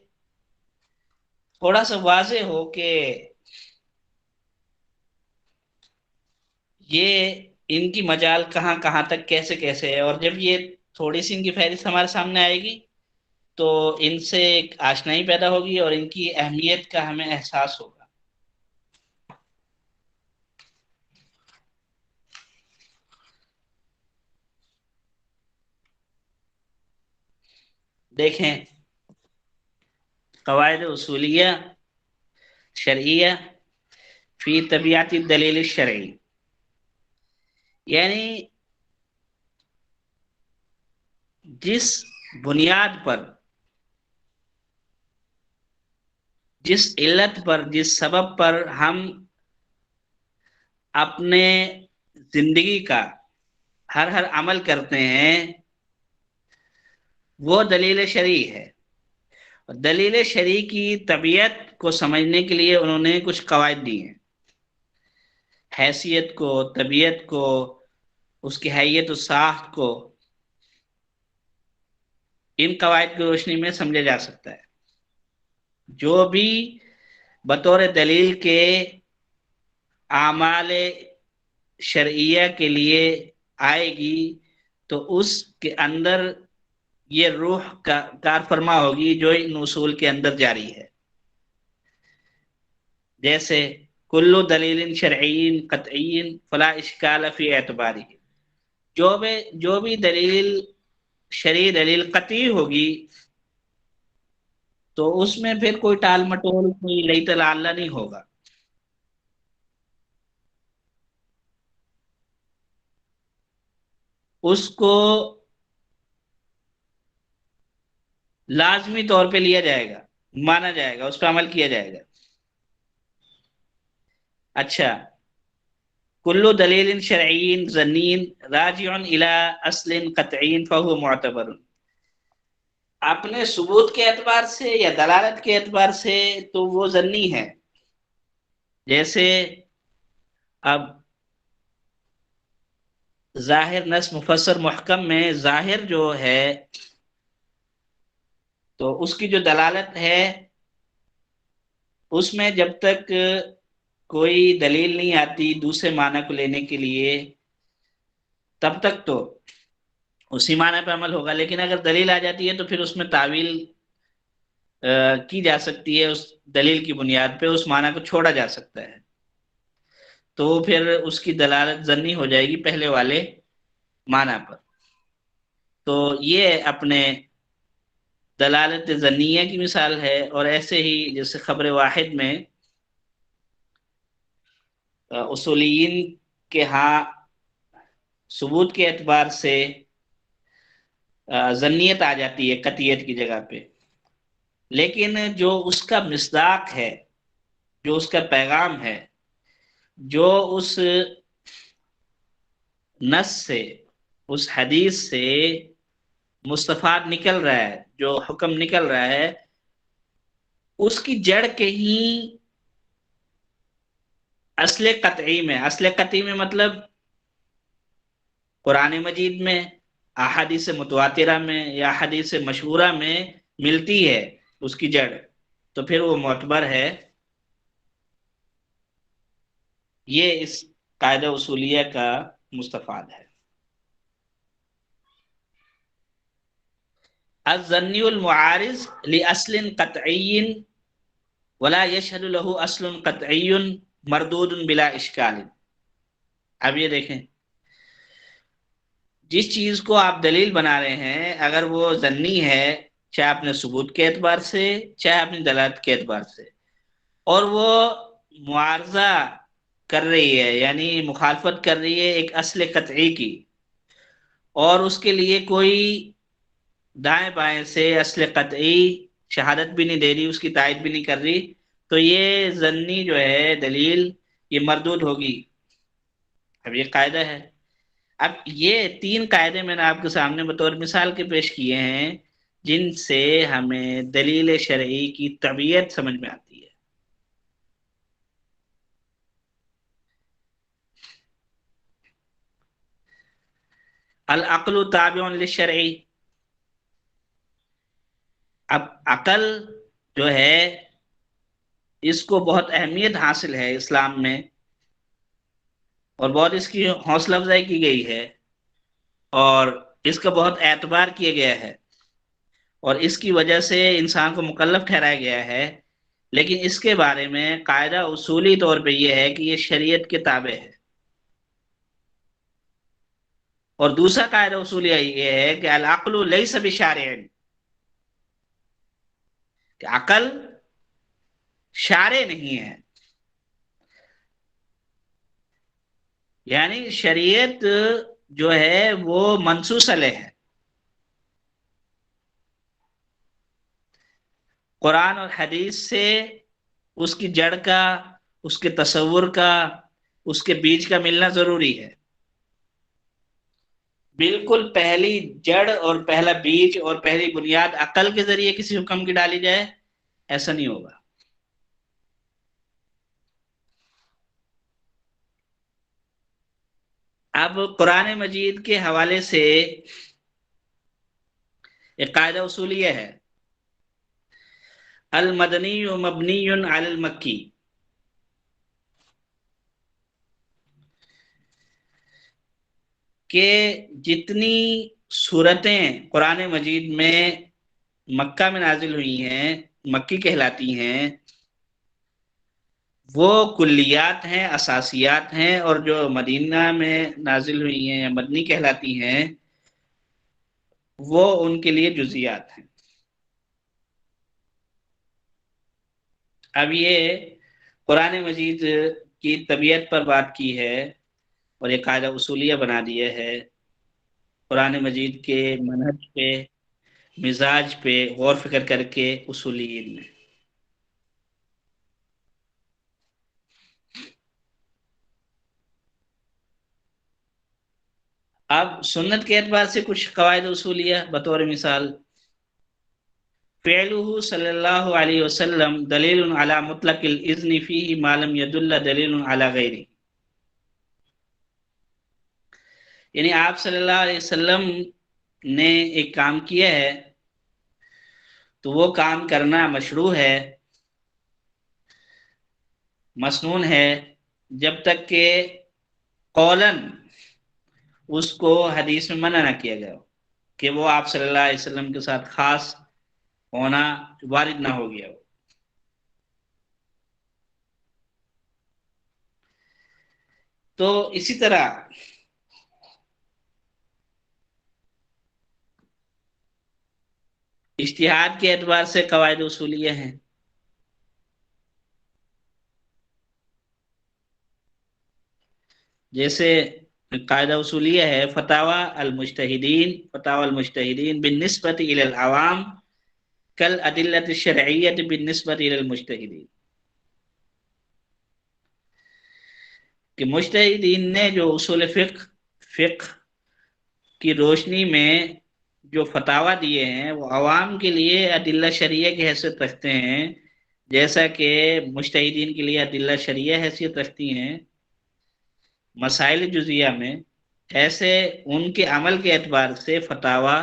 تھوڑا سا واضح ہو کہ یہ ان کی مجال کہاں کہاں تک کیسے کیسے ہے، اور جب یہ تھوڑی سی ان کی فہرست ہمارے سامنے آئے گی تو ان سے ایک آشنائی پیدا ہوگی اور ان کی اہمیت کا ہمیں احساس ہوگا۔ دیکھیں، قواعد اصولیہ شرعیہ فی طبیعت الدلیل الشرعی، یعنی جس بنیاد پر، جس علت پر، جس سبب پر ہم اپنے زندگی کا ہر عمل کرتے ہیں وہ دلیل شرعی ہے۔ دلیل شرعی کی طبیعت کو سمجھنے کے لیے انہوں نے کچھ قواعد دی ہیں، حیثیت کو، طبیعت کو، اس کی حیت و ساخت کو ان قواعد کی روشنی میں سمجھا جا سکتا ہے۔ جو بھی بطور دلیل کے اعمال شرعیہ کے لیے آئے گی تو اس کے اندر یہ روح کا کار فرما ہوگی جو ان اصول کے اندر جاری ہے۔ جیسے کلو دلیل شرعین قطعین فلا اشکال فی اعتباری، جو بھی دلیل شرعی دلیل قطعی ہوگی تو اس میں پھر کوئی ٹال مٹول، کوئی لئی تلا نہیں ہوگا۔ اس کو لازمی طور پہ لیا جائے گا، مانا جائے گا، اس پہ عمل کیا جائے گا۔ اچھا، کلو دلیل شرعین ظنین راجع الى اصل قطعین فهو معتبر، اپنے ثبوت کے اعتبار سے یا دلالت کے اعتبار سے تو وہ ظنی ہے۔ جیسے اب ظاہر نص مفسر محکم میں ظاہر جو ہے تو اس کی جو دلالت ہے اس میں جب تک کوئی دلیل نہیں آتی دوسرے معنی کو لینے کے لیے تب تک تو اسی معنی پہ عمل ہوگا، لیکن اگر دلیل آ جاتی ہے تو پھر اس میں تعویل کی جا سکتی ہے، اس دلیل کی بنیاد پہ اس معنی کو چھوڑا جا سکتا ہے، تو پھر اس کی دلالت ظنی ہو جائے گی پہلے والے معنی پر۔ تو یہ اپنے دلالت ظنیہ کی مثال ہے، اور ایسے ہی جیسے خبر واحد میں اصولین کے ہاں ثبوت کے اعتبار سے ظنیت آ جاتی ہے قطعیت کی جگہ پہ، لیکن جو اس کا مصداق ہے، جو اس کا پیغام ہے، جو اس نص سے، اس حدیث سے مستفاد نکل رہا ہے، جو حکم نکل رہا ہے، اس کی جڑ کہیں اصل قطعی میں، اصل قطعی میں مطلب قرآن مجید میں، احادیث متواترہ میں یا حدیث مشہورہ میں ملتی ہے اس کی جڑ، تو پھر وہ معتبر ہے۔ یہ اس قاعدہ اصولیہ کا مستفاد ہے۔ الظنی المعارض لاصل قطعی ولا يشهد له اصل قطعی مردود بلا اشکال۔ اب یہ دیکھیں، جس چیز کو آپ دلیل بنا رہے ہیں اگر وہ ظنی ہے، چاہے اپنے ثبوت کے اعتبار سے چاہے اپنی دلالت کے اعتبار سے، اور وہ معارضہ کر رہی ہے یعنی مخالفت کر رہی ہے ایک اصل قطعی کی، اور اس کے لیے کوئی دائیں بائیں سے اصل قطعی شہادت بھی نہیں دے رہی، اس کی تائید بھی نہیں کر رہی، تو یہ ظنی جو ہے دلیل یہ مردود ہوگی۔ اب یہ قاعدہ ہے۔ اب یہ تین قاعدے میں نے آپ کے سامنے بطور مثال کے پیش کیے ہیں جن سے ہمیں دلیل شرعی کی طبیعت سمجھ میں آتی ہے۔ العقل تابع للشرع، اب عقل جو ہے اس کو بہت اہمیت حاصل ہے اسلام میں، اور بہت اس کی حوصلہ افزائی کی گئی ہے، اور اس کا بہت اعتبار کیا گیا ہے، اور اس کی وجہ سے انسان کو مکلف ٹھہرایا گیا ہے۔ لیکن اس کے بارے میں قاعدہ اصولی طور پہ یہ ہے کہ یہ شریعت کے تابع ہے۔ اور دوسرا قاعدہ اصول یہ ہے کہ العقل لیس بشارع، کہ عقل شارع نہیں ہے، یعنی شریعت جو ہے وہ منصوص علیہ ہے۔ قرآن اور حدیث سے اس کی جڑ کا، اس کے تصور کا، اس کے بیج کا ملنا ضروری ہے۔ بالکل پہلی جڑ اور پہلا بیج اور پہلی بنیاد عقل کے ذریعے کسی حکم کی ڈالی جائے، ایسا نہیں ہوگا۔ اب قرآن مجید کے حوالے سے ایک قاعدہ اصول یہ ہے، المدنی مبنی علی المکی، کہ جتنی صورتیں قرآن مجید میں مکہ میں نازل ہوئی ہیں، مکی کہلاتی ہیں، وہ کلیات ہیں، اساسیات ہیں، اور جو مدینہ میں نازل ہوئی ہیں یا مدنی کہلاتی ہیں، وہ ان کے لیے جزیات ہیں۔ اب یہ قرآن مجید کی طبیعت پر بات کی ہے، اور یہ قاعدہ اصولیہ بنا دیا ہے۔ قرآن مجید کے منہج پہ، مزاج پہ غور فکر کر کے اصولیین نے اب سنت کے اعتبار سے کچھ قواعد اصولیہ بطور مثال، فعلہ صلی اللہ علیہ وسلم دلیل علی مطلق الاذن فیہ ما لم یدل دلیل علی غیرہ، یعنی آپ صلی اللہ علیہ وسلم نے ایک کام کیا ہے تو وہ کام کرنا مشروع ہے، مسنون ہے، جب تک کہ قولاً اس کو حدیث میں منع نہ کیا گیا ہو، کہ وہ آپ صلی اللہ علیہ وسلم کے ساتھ خاص ہونا وارد نہ ہو گیا ہو۔ تو اسی طرح اجتہاد کے اعتبار سے قواعد اصولیہ ہیں، جیسے قاعدہ اصولیہ ہے فتاوی المجتہدین بالنسبۃ الی العوام کالادلۃ الشرعیۃ بالنسبۃ الی المجتہدین، کہ مجتہدین نے جو اصول فقہ کی روشنی میں جو فتاوی دیے ہیں وہ عوام کے لیے ادلہ شرعیہ کی حیثیت رکھتے ہیں، جیسا کہ مجتہدین کے لیے ادلہ شرعیہ حیثیت رکھتی ہیں مسائل جزیہ میں، ایسے ان کے عمل کے اعتبار سے فتاوی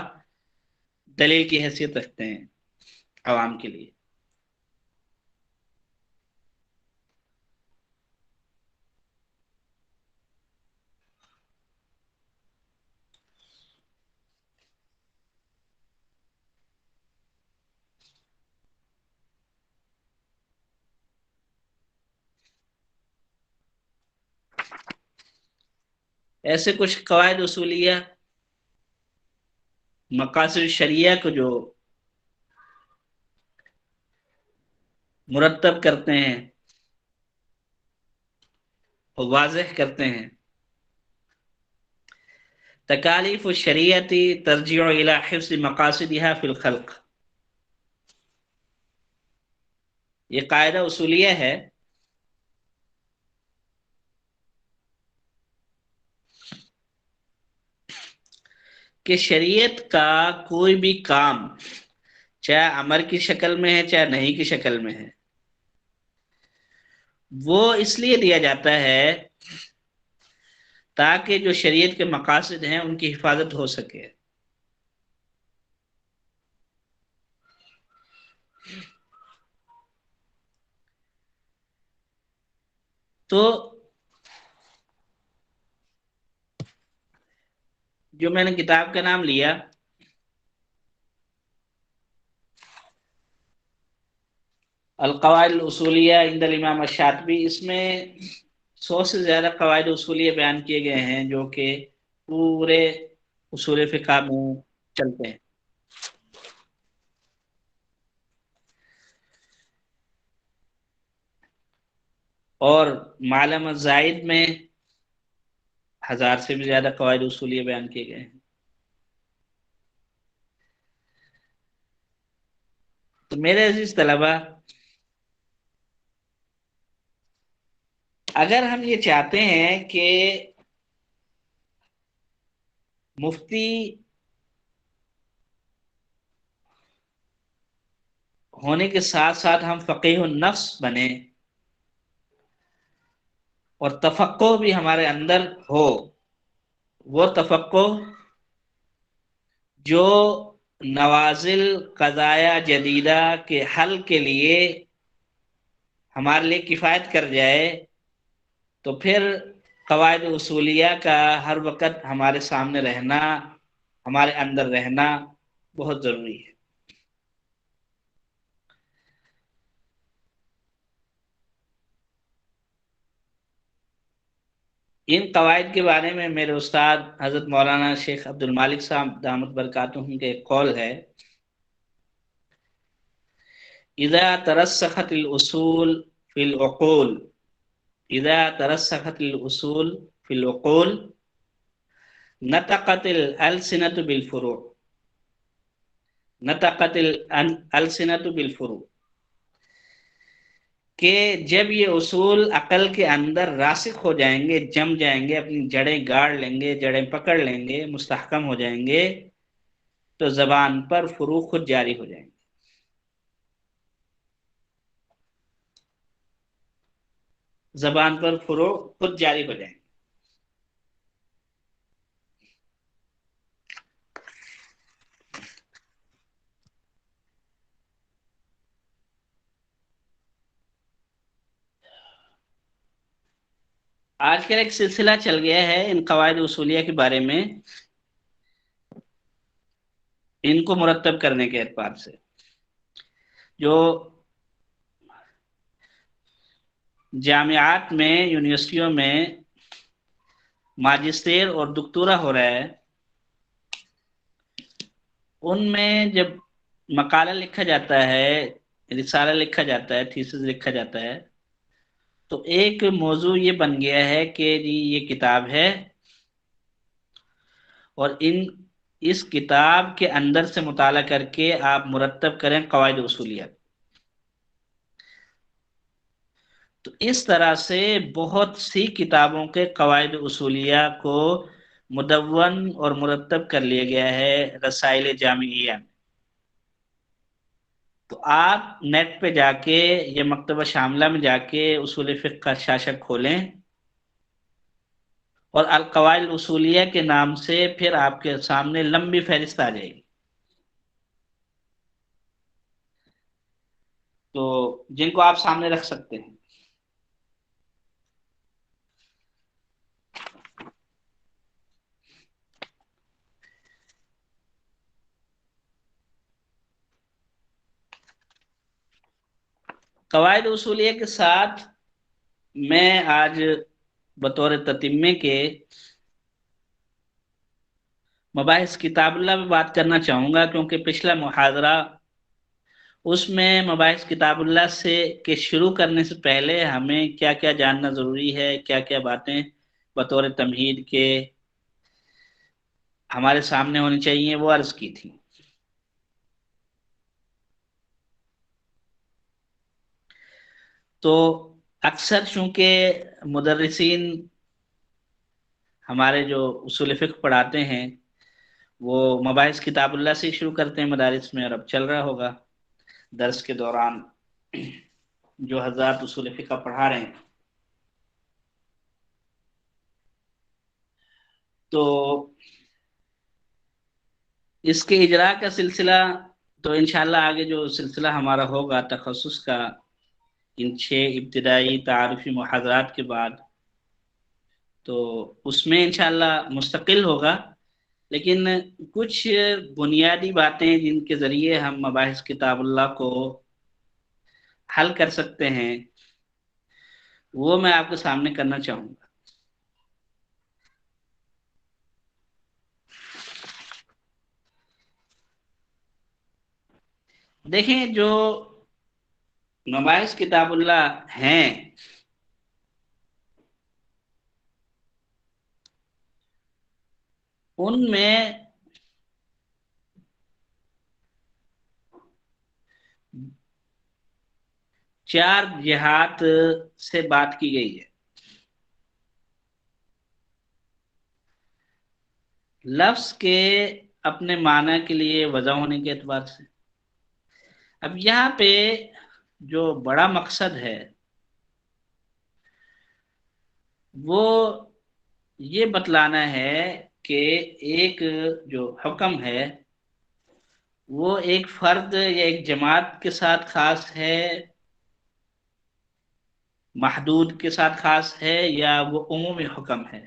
دلیل کی حیثیت رکھتے ہیں عوام کے لیے۔ ایسے کچھ قواعد اصولیہ مقاصد شریعہ کو جو مرتب کرتے ہیں اور واضح کرتے ہیں، تکالیف الشریعت ترجع الى حفظ مقاصدها فی الخلق، یہ قاعدہ اصولیہ ہے کہ شریعت کا کوئی بھی کام چاہے امر کی شکل میں ہے چاہے نہیں کی شکل میں ہے، وہ اس لیے دیا جاتا ہے تاکہ جو شریعت کے مقاصد ہیں ان کی حفاظت ہو سکے۔ تو جو میں نے کتاب کا نام لیا القواعد الاصولیہ عند الامام الشاطبی، اس میں 100 سے زیادہ قواعد اصولیہ بیان کیے گئے ہیں جو کہ پورے اصول فقہ میں چلتے ہیں. اور معلم الزائد میں 1000 سے بھی زیادہ قواعد اصولیہ بیان کیے گئے ہیں. تو میرے عزیز طلبہ، اگر ہم یہ چاہتے ہیں کہ مفتی ہونے کے ساتھ ساتھ ہم فقیہ النفس بنے اور تفقہ بھی ہمارے اندر ہو، وہ تفقہ جو نوازل قضایا جدیدہ کے حل کے لیے ہمارے لیے کفایت کر جائے، تو پھر قواعد اصولیہ کا ہر وقت ہمارے سامنے رہنا، ہمارے اندر رہنا بہت ضروری ہے. ان قواعد کے بارے میں میرے استاد حضرت مولانا شیخ عبد المالک صاحب دامت برکاتہم کے ایک قول ہے: اذا ترسخت الاصول فی العقول، اذا ترسخت الاصول فی العقول نطقت الالسنۃ بالفروع، نطقت الالسنۃ بالفروع، کہ جب یہ اصول عقل کے اندر راسخ ہو جائیں گے، جم جائیں گے، اپنی جڑیں گاڑ لیں گے، جڑیں پکڑ لیں گے، مستحکم ہو جائیں گے، تو زبان پر فروع خود جاری ہو جائیں گے. زبان پر فروع خود جاری ہو جائیں گے. آج کل ایک سلسلہ چل گیا ہے ان قواعد اصولیہ کے بارے میں، ان کو مرتب کرنے کے اعتبار سے. جو جامعات میں، یونیورسٹیوں میں ماجسٹر اور دکتورا ہو رہا ہے، ان میں جب مقالہ لکھا جاتا ہے، رسالہ لکھا جاتا ہے، تھیسس لکھا جاتا ہے، تو ایک موضوع یہ بن گیا ہے کہ جی یہ کتاب ہے اور اس کتاب کے اندر سے مطالعہ کر کے آپ مرتب کریں قواعد اصولیہ. تو اس طرح سے بہت سی کتابوں کے قواعد اصولیہ کو مدون اور مرتب کر لیا گیا ہے رسائل جامعیہ. تو آپ نیٹ پہ جا کے یا مکتبہ شاملہ میں جا کے اصول فقہ کا شاشہ کھولیں اور القواعد اصولیہ کے نام سے پھر آپ کے سامنے لمبی فہرست آ جائے گی. تو جن کو آپ سامنے رکھ سکتے ہیں. قواعد اصولیہ کے ساتھ میں آج بطور تتمے کے مباحث کتاب اللہ میں بات کرنا چاہوں گا، کیونکہ پچھلا محاضرہ اس میں مباحث کتاب اللہ سے کے شروع کرنے سے پہلے ہمیں کیا کیا جاننا ضروری ہے، کیا کیا باتیں بطور تمہید کے ہمارے سامنے ہونی چاہیے، وہ عرض کی تھی. تو اکثر چونکہ مدرسین ہمارے جو اصول فقہ پڑھاتے ہیں وہ مباحث کتاب اللہ سے شروع کرتے ہیں مدارس میں، اور اب چل رہا ہوگا درس کے دوران جو حضرات اصول فقہ پڑھا رہے ہیں. تو اس کے اجراء کا سلسلہ تو انشاءاللہ آگے جو سلسلہ ہمارا ہوگا تخصص کا، ان 6 ابتدائی تعارفی محاضرات کے بعد، تو اس میں انشاءاللہ مستقل ہوگا، لیکن کچھ بنیادی باتیں جن کے ذریعے ہم مباحث کتاب اللہ کو حل کر سکتے ہیں وہ میں آپ کے سامنے کرنا چاہوں گا۔ دیکھیں، جو مباحث کتاب اللہ ہیں ان میں چار جہات سے بات کی گئی ہے۔ لفظ کے اپنے معنی کے لیے وضع ہونے کے اعتبار سے، اب یہاں پہ جو بڑا مقصد ہے وہ یہ بتلانا ہے کہ ایک جو حکم ہے وہ ایک فرد یا ایک جماعت کے ساتھ خاص ہے، محدود کے ساتھ خاص ہے، یا وہ عمومی حکم ہے،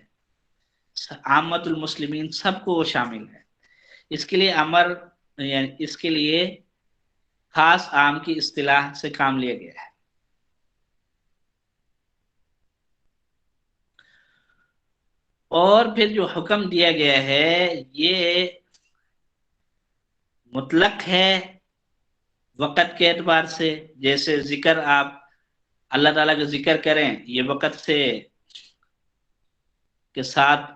عامت المسلمین سب کو وہ شامل ہے۔ اس کے لیے امر، یعنی اس کے لیے خاص عام کی اصطلاح سے کام لیا گیا ہے۔ اور پھر جو حکم دیا گیا ہے یہ مطلق ہے وقت کے اعتبار سے، جیسے ذکر آپ اللہ تعالیٰ کا ذکر کریں، یہ وقت سے کے ساتھ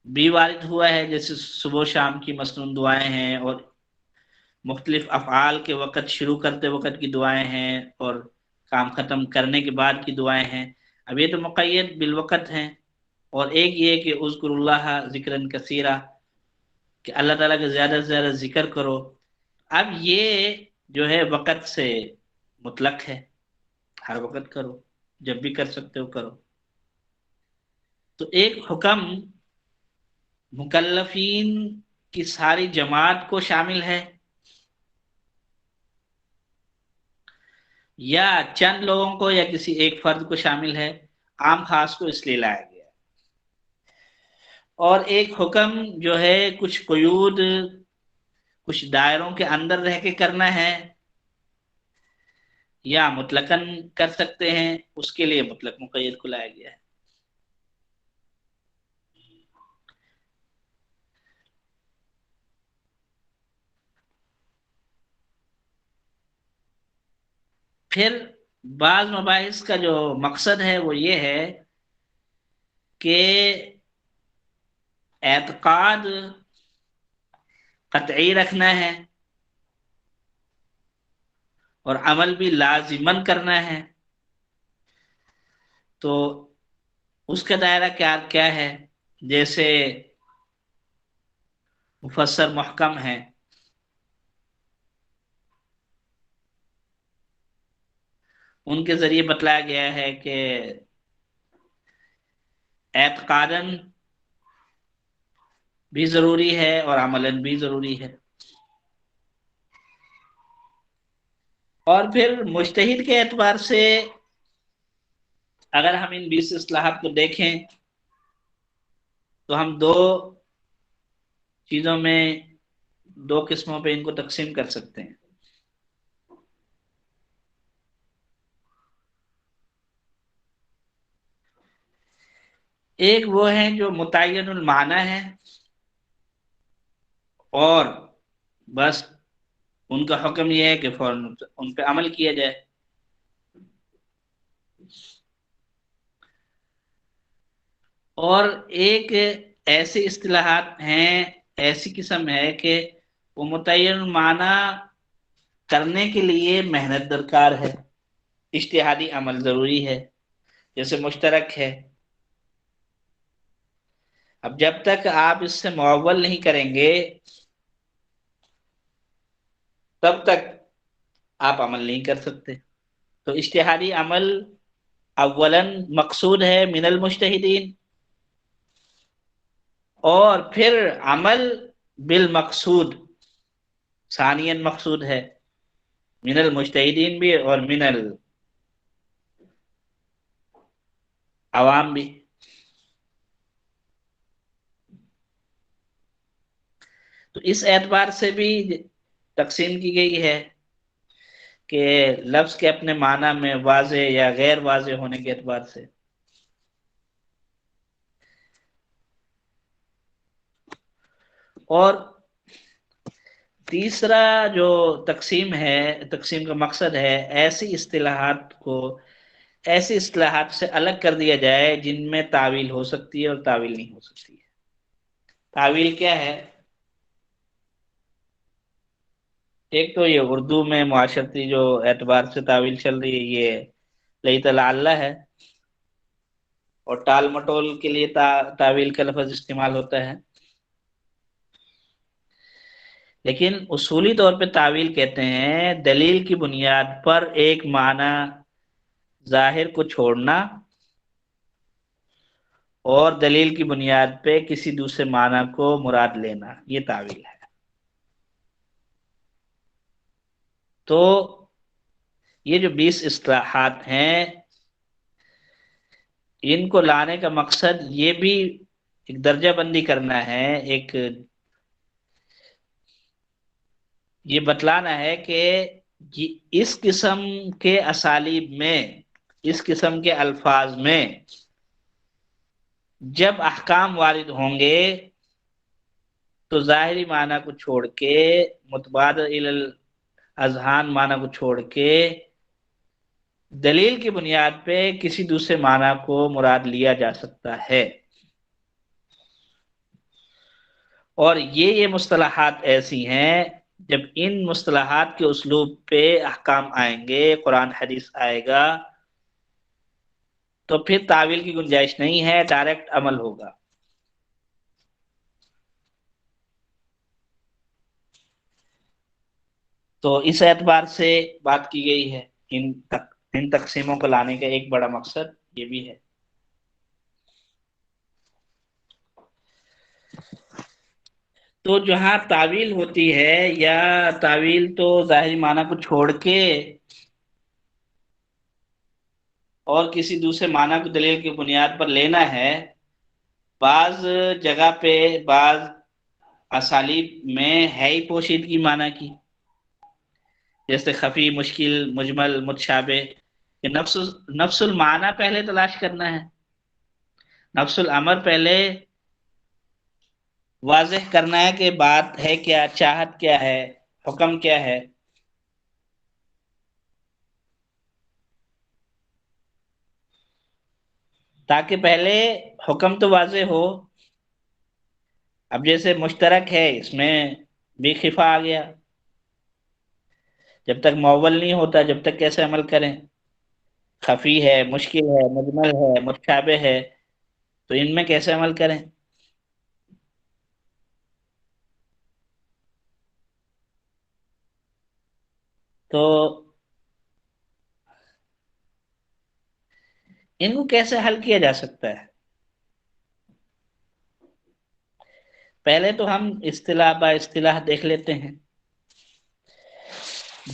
بھی وارد ہوا ہے، جیسے صبح و شام کی مسنون دعائیں ہیں، اور مختلف افعال کے وقت شروع کرتے وقت کی دعائیں ہیں، اور کام ختم کرنے کے بعد کی دعائیں ہیں۔ اب یہ تو مقید بالوقت ہیں، اور ایک یہ کہ اذکر اللہ ذکرن کثیرہ، کہ اللہ تعالیٰ کا زیادہ سے زیادہ ذکر کرو۔ اب یہ جو ہے وقت سے مطلق ہے، ہر وقت کرو، جب بھی کر سکتے ہو کرو۔ تو ایک حکم مکلفین کی ساری جماعت کو شامل ہے، یا چند لوگوں کو یا کسی ایک فرد کو شامل ہے، عام خاص کو اس لیے لایا گیا۔ اور ایک حکم جو ہے کچھ قیود، کچھ دائروں کے اندر رہ کے کرنا ہے، یا مطلقاً کر سکتے ہیں، اس کے لیے مطلق مقید کو لایا گیا ہے۔ پھر بعض مباحث کا جو مقصد ہے وہ یہ ہے کہ اعتقاد قطعی رکھنا ہے اور عمل بھی لازماً کرنا ہے۔ تو اس کا دائرہ کیا کیا ہے؟ جیسے مفسر محکم ہے، ان کے ذریعے بتلایا گیا ہے کہ اعتقاداً بھی ضروری ہے اور عملاً بھی ضروری ہے۔ اور پھر مجتہد کے اعتبار سے اگر ہم ان 20 اصطلاحات کو دیکھیں تو ہم دو چیزوں میں، دو قسموں پہ ان کو تقسیم کر سکتے ہیں۔ ایک وہ ہیں جو متعین المعنی ہے اور بس ان کا حکم یہ ہے کہ فوراً ان پہ عمل کیا جائے۔ اور ایک ایسی اصطلاحات ہیں، ایسی قسم ہے کہ وہ متعین المعنی کرنے کے لیے محنت درکار ہے، اجتہادی عمل ضروری ہے، جیسے مشترک ہے۔ اب جب تک آپ اس سے معول نہیں کریں گے تب تک آپ عمل نہیں کر سکتے۔ تو اجتہادی عمل اولاً مقصود ہے من المجتہدین، اور پھر عمل بالمقصود ثانیاً مقصود ہے، من المجتہدین بھی اور من عوام بھی. تو اس اعتبار سے بھی تقسیم کی گئی ہے کہ لفظ کے اپنے معنی میں واضح یا غیر واضح ہونے کے اعتبار سے. اور تیسرا جو تقسیم ہے، تقسیم کا مقصد ہے ایسی اصطلاحات سے الگ کر دیا جائے جن میں تعویل ہو سکتی ہے اور تعویل نہیں ہو سکتی ہے. تعویل کیا ہے؟ ایک تو یہ اردو میں معاشرتی جو اعتبار سے تعویل چل رہی ہے، یہ لئی اللہ ہے، اور ٹال مٹول کے لیے تعویل کا لفظ استعمال ہوتا ہے. لیکن اصولی طور پہ تعویل کہتے ہیں دلیل کی بنیاد پر ایک معنی ظاہر کو چھوڑنا اور دلیل کی بنیاد پہ کسی دوسرے معنی کو مراد لینا، یہ تعویل ہے. تو یہ جو 20 اصطلاحات ہیں، ان کو لانے کا مقصد یہ بھی ایک درجہ بندی کرنا ہے، ایک یہ بتلانا ہے کہ اس قسم کے اسالیب میں، اس قسم کے الفاظ میں جب احکام وارد ہوں گے تو ظاہری معنی کو چھوڑ کے، متبادل الاذہان معنی کو چھوڑ کے دلیل کی بنیاد پہ کسی دوسرے معنی کو مراد لیا جا سکتا ہے. اور یہ مصطلحات ایسی ہیں، جب ان مصطلحات کے اسلوب پہ احکام آئیں گے، قرآن حدیث آئے گا، تو پھر تعویل کی گنجائش نہیں ہے، ڈائریکٹ عمل ہوگا. تو اس اعتبار سے بات کی گئی ہے. ان تقسیموں کو لانے کا ایک بڑا مقصد یہ بھی ہے. تو جہاں تعویل ہوتی ہے، یا تعویل تو ظاہری معنی کو چھوڑ کے اور کسی دوسرے معنی کو دلیل کی بنیاد پر لینا ہے، بعض جگہ پہ بعض اسالیب میں ہے ہی پوشیدگی معنی کی، جیسے خفی، مشکل، مجمل، متشابہ. کہ نفس المعنی پہلے تلاش کرنا ہے، نفس الامر پہلے واضح کرنا ہے کہ بات ہے کیا، چاہت کیا ہے، حکم کیا ہے. تاکہ پہلے حکم تو واضح ہو. اب جیسے مشترک ہے، اس میں بھی خفا آ گیا، جب تک معول نہیں ہوتا جب تک کیسے عمل کریں. خفی ہے، مشکل ہے، مجمل ہے، متشابہ ہے، تو ان میں کیسے عمل کریں. تو ان کو کیسے حل کیا جا سکتا ہے؟ پہلے تو ہم اصطلاح با اصطلاح دیکھ لیتے ہیں.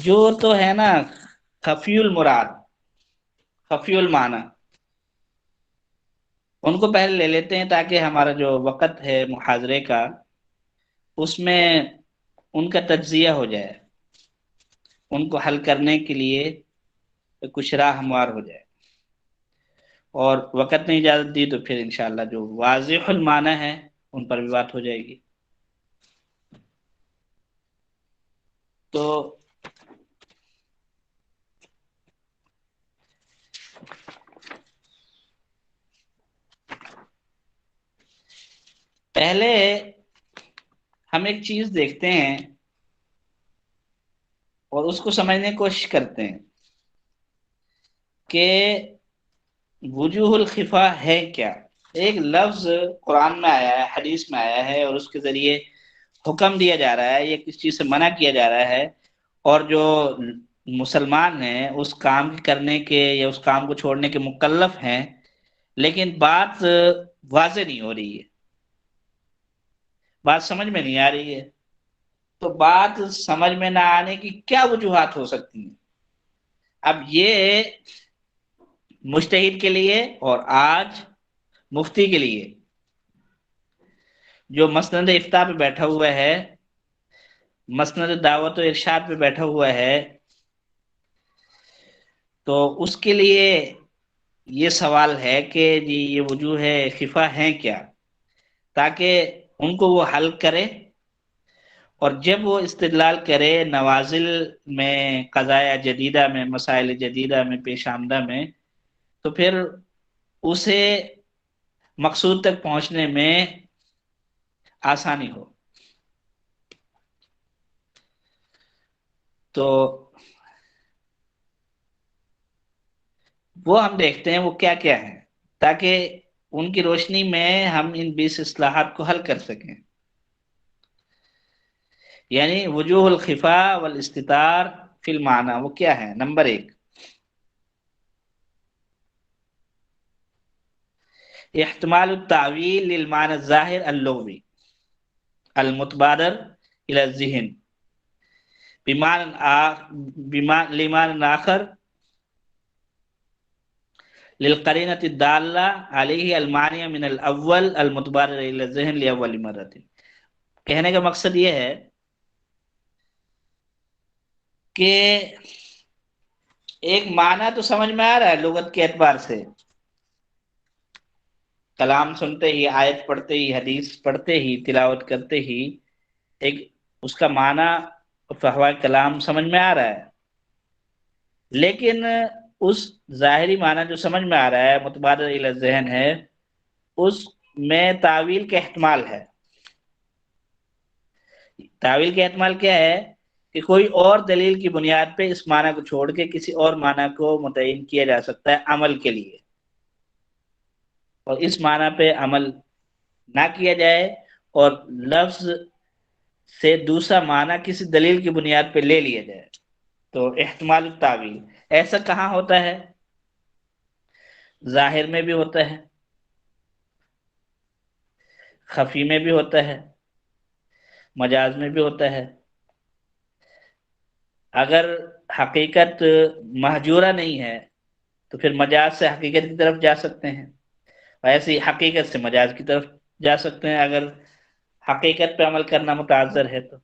جو تو ہے نا خفی المراد، خفی المعنی، ان کو پہلے لے لیتے ہیں تاکہ ہمارا جو وقت ہے محاضرے کا، اس میں ان کا تجزیہ ہو جائے، ان کو حل کرنے کے لیے کچھ راہ ہموار ہو جائے. اور وقت نے اجازت دی تو پھر انشاءاللہ جو واضح المعنی ہے ان پر بھی بات ہو جائے گی. تو پہلے ہم ایک چیز دیکھتے ہیں اور اس کو سمجھنے کی کوشش کرتے ہیں کہ وجوہ الخفا ہے کیا. ایک لفظ قرآن میں آیا ہے، حدیث میں آیا ہے، اور اس کے ذریعے حکم دیا جا رہا ہے یا کس چیز سے منع کیا جا رہا ہے، اور جو مسلمان ہیں اس کام کرنے کے یا اس کام کو چھوڑنے کے مکلف ہیں، لیکن بات واضح نہیں ہو رہی ہے، بات سمجھ میں نہیں آ رہی ہے. تو بات سمجھ میں نہ آنے کی کیا وجوہات ہو سکتی ہیں؟ اب یہ مجتہد کے لیے اور آج مفتی کے لیے جو مسند افتاء پہ بیٹھا ہوا ہے، مسند دعوت و ارشاد پہ بیٹھا ہوا ہے، تو اس کے لیے یہ سوال ہے کہ جی یہ وجوہ خفا ہیں کیا، تاکہ ان کو وہ حل کرے، اور جب وہ استدلال کرے نوازل میں، قضایا جدیدہ میں، مسائل جدیدہ میں، پیش آمدہ میں، تو پھر اسے مقصود تک پہنچنے میں آسانی ہو۔ تو وہ ہم دیکھتے ہیں وہ کیا کیا ہے، تاکہ ان کی روشنی میں ہم ان 20 اصلاحات کو حل کر سکیں۔ یعنی وجوہ الخفا والاستتار فی المعنی وہ کیا ہے؟ نمبر 1، احتمال التعویل للمعنی الظاہر اللغوی المتبادر الى الذہن لمعنی آخر للقرینة الدالہ علیہ المعنی من الاول المتبادر الى الذہن لاول مرۃ۔ کہنے کا مقصد یہ ہے کہ ایک معنی تو سمجھ میں آ رہا ہے لغت کے اعتبار سے، کلام سنتے ہی، آیت پڑھتے ہی، حدیث پڑھتے ہی، تلاوت کرتے ہی ایک اس کا معنی فہوا کلام سمجھ میں آ رہا ہے، لیکن اس ظاہری معنی جو سمجھ میں آ رہا ہے، متبادر الی الذہن ہے، اس میں تعویل کا احتمال ہے۔ تعویل کا احتمال کیا ہے؟ کہ کوئی اور دلیل کی بنیاد پہ اس معنی کو چھوڑ کے کسی اور معنی کو متعین کیا جا سکتا ہے عمل کے لیے، اور اس معنی پہ عمل نہ کیا جائے اور لفظ سے دوسرا معنی کسی دلیل کی بنیاد پہ لے لیا جائے، تو احتمال التعویل ایسا کہاں ہوتا ہے؟ ظاہر میں بھی ہوتا ہے، خفی میں بھی ہوتا ہے، مجاز میں بھی ہوتا ہے۔ اگر حقیقت محجورہ نہیں ہے تو پھر مجاز سے حقیقت کی طرف جا سکتے ہیں، ایسی حقیقت سے مجاز کی طرف جا سکتے ہیں اگر حقیقت پہ عمل کرنا متعذر ہے تو،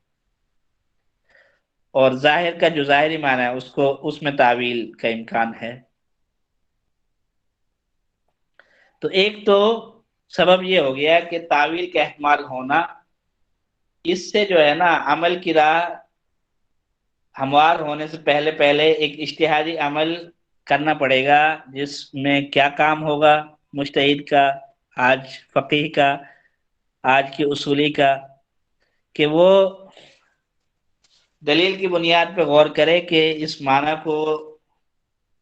اور ظاہر کا جو ظاہری معنی ہے اس میں تعویل کا امکان ہے۔ تو ایک تو سبب یہ ہو گیا کہ تعویل کا احتمال ہونا، اس سے جو ہے نا عمل کی راہ ہموار ہونے سے پہلے پہلے ایک اجتہادی عمل کرنا پڑے گا، جس میں کیا کام ہوگا مجتہد کا، آج فقیہ کا، آج کی اصولی کا، کہ وہ دلیل کی بنیاد پہ غور کرے کہ اس معنی کو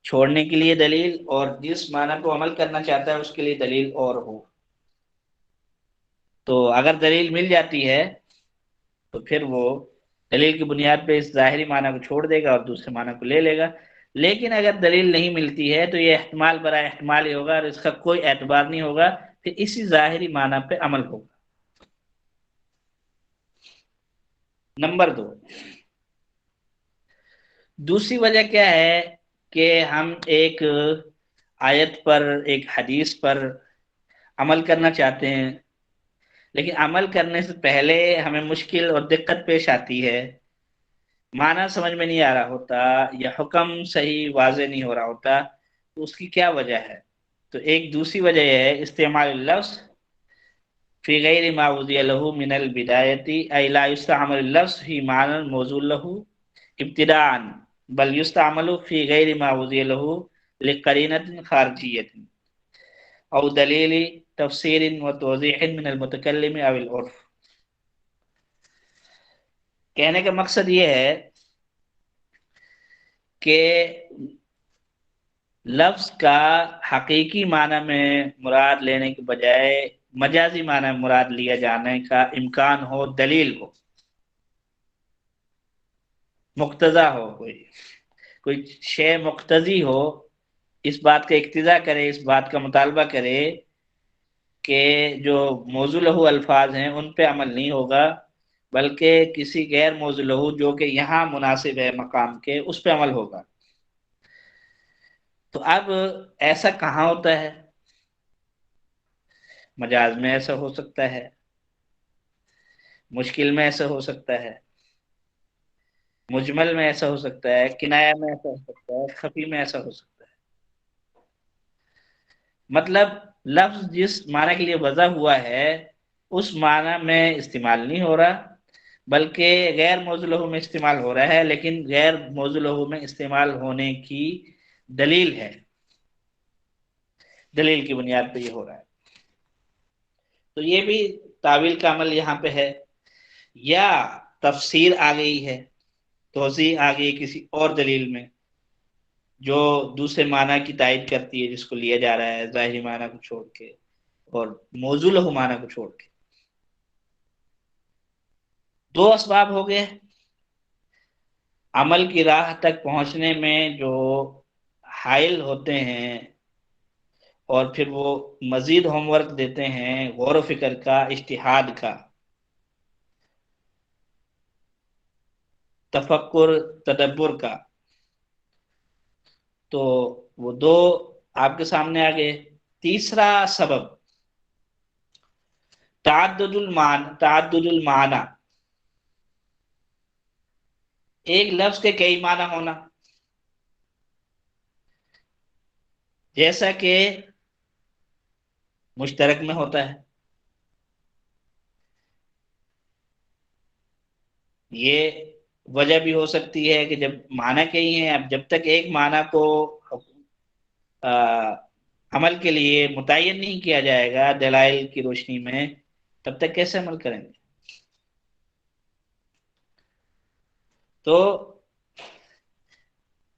چھوڑنے کے لیے دلیل، اور جس معنی کو عمل کرنا چاہتا ہے اس کے لیے دلیل اور ہو۔ تو اگر دلیل مل جاتی ہے تو پھر وہ دلیل کی بنیاد پہ اس ظاہری معنی کو چھوڑ دے گا اور دوسرے معنی کو لے لے گا، لیکن اگر دلیل نہیں ملتی ہے تو یہ احتمال برائے احتمال ہی ہوگا اور اس کا کوئی اعتبار نہیں ہوگا، پھر اسی ظاہری معنی پہ عمل ہوگا۔ نمبر 2، دوسری وجہ کیا ہے کہ ہم ایک آیت پر، ایک حدیث پر عمل کرنا چاہتے ہیں، لیکن عمل کرنے سے پہلے ہمیں مشکل اور دقت پیش آتی ہے، معنی سمجھ میں نہیں آ رہا ہوتا یا حکم صحیح واضح نہیں ہو رہا ہوتا، تو اس کی کیا وجہ ہے؟ تو ایک دوسری وجہ یہ ہے استعمال اللفظ فی غیر ما وضع له من البدایتی ای لا یستعمل اللفظ فی معنی موضوع له ابتداء، بل یستعمل فی غیر ما وضع له لقرینۃ خارجیۃ او دلیل تفسیر و توضیح من المتکلم او العرف۔ کہنے کا مقصد یہ ہے کہ لفظ کا حقیقی معنی میں مراد لینے کے بجائے مجازی معنی میں مراد لیا جانے کا امکان ہو، دلیل ہو، مقتضا ہو، کوئی شے مقتضی ہو، اس بات کا اقتضا کرے، اس بات کا مطالبہ کرے کہ جو موضوع لہو الفاظ ہیں ان پہ عمل نہیں ہوگا، بلکہ کسی غیر موضوع لہو جو کہ یہاں مناسب ہے مقام کے، اس پہ عمل ہوگا۔ تو اب ایسا کہاں ہوتا ہے؟ مجاز میں ایسا ہو سکتا ہے، مشکل میں ایسا ہو سکتا ہے، مجمل میں ایسا ہو سکتا ہے، کنایا میں ایسا ہو سکتا ہے، خفی میں ایسا ہو سکتا ہے۔ مطلب لفظ جس معنی کے لیے وضع ہوا ہے اس معنی میں استعمال نہیں ہو رہا، بلکہ غیر موضوع لہو میں استعمال ہو رہا ہے، لیکن غیر موضوع لہو میں استعمال ہونے کی دلیل ہے، دلیل کی بنیاد پہ یہ ہو رہا ہے۔ تو یہ بھی تعویل کا عمل یہاں پہ ہے، یا تفسیر آ گئی ہے، توضیح آ گئی کسی اور دلیل میں جو دوسرے معنی کی تائید کرتی ہے، جس کو لیا جا رہا ہے ظاہری معنی کو چھوڑ کے اور موضوع لہو معنی کو چھوڑ کے۔ دو اسباب ہو گئے عمل کی راہ تک پہنچنے میں جو حائل ہوتے ہیں، اور پھر وہ مزید ہوم ورک دیتے ہیں غور و فکر کا، اجتہاد کا، تفکر، تدبر کا۔ تو وہ دو آپ کے سامنے آ گئے۔ تیسرا سبب تعدد المعنی، ایک لفظ کے کئی معنی ہونا، جیسا کہ مشترک میں ہوتا ہے۔ یہ وجہ بھی ہو سکتی ہے کہ جب معنی کئی ہیں، اب جب تک ایک معنی کو عمل کے لیے متعین نہیں کیا جائے گا دلائل کی روشنی میں، تب تک کیسے عمل کریں گے؟ تو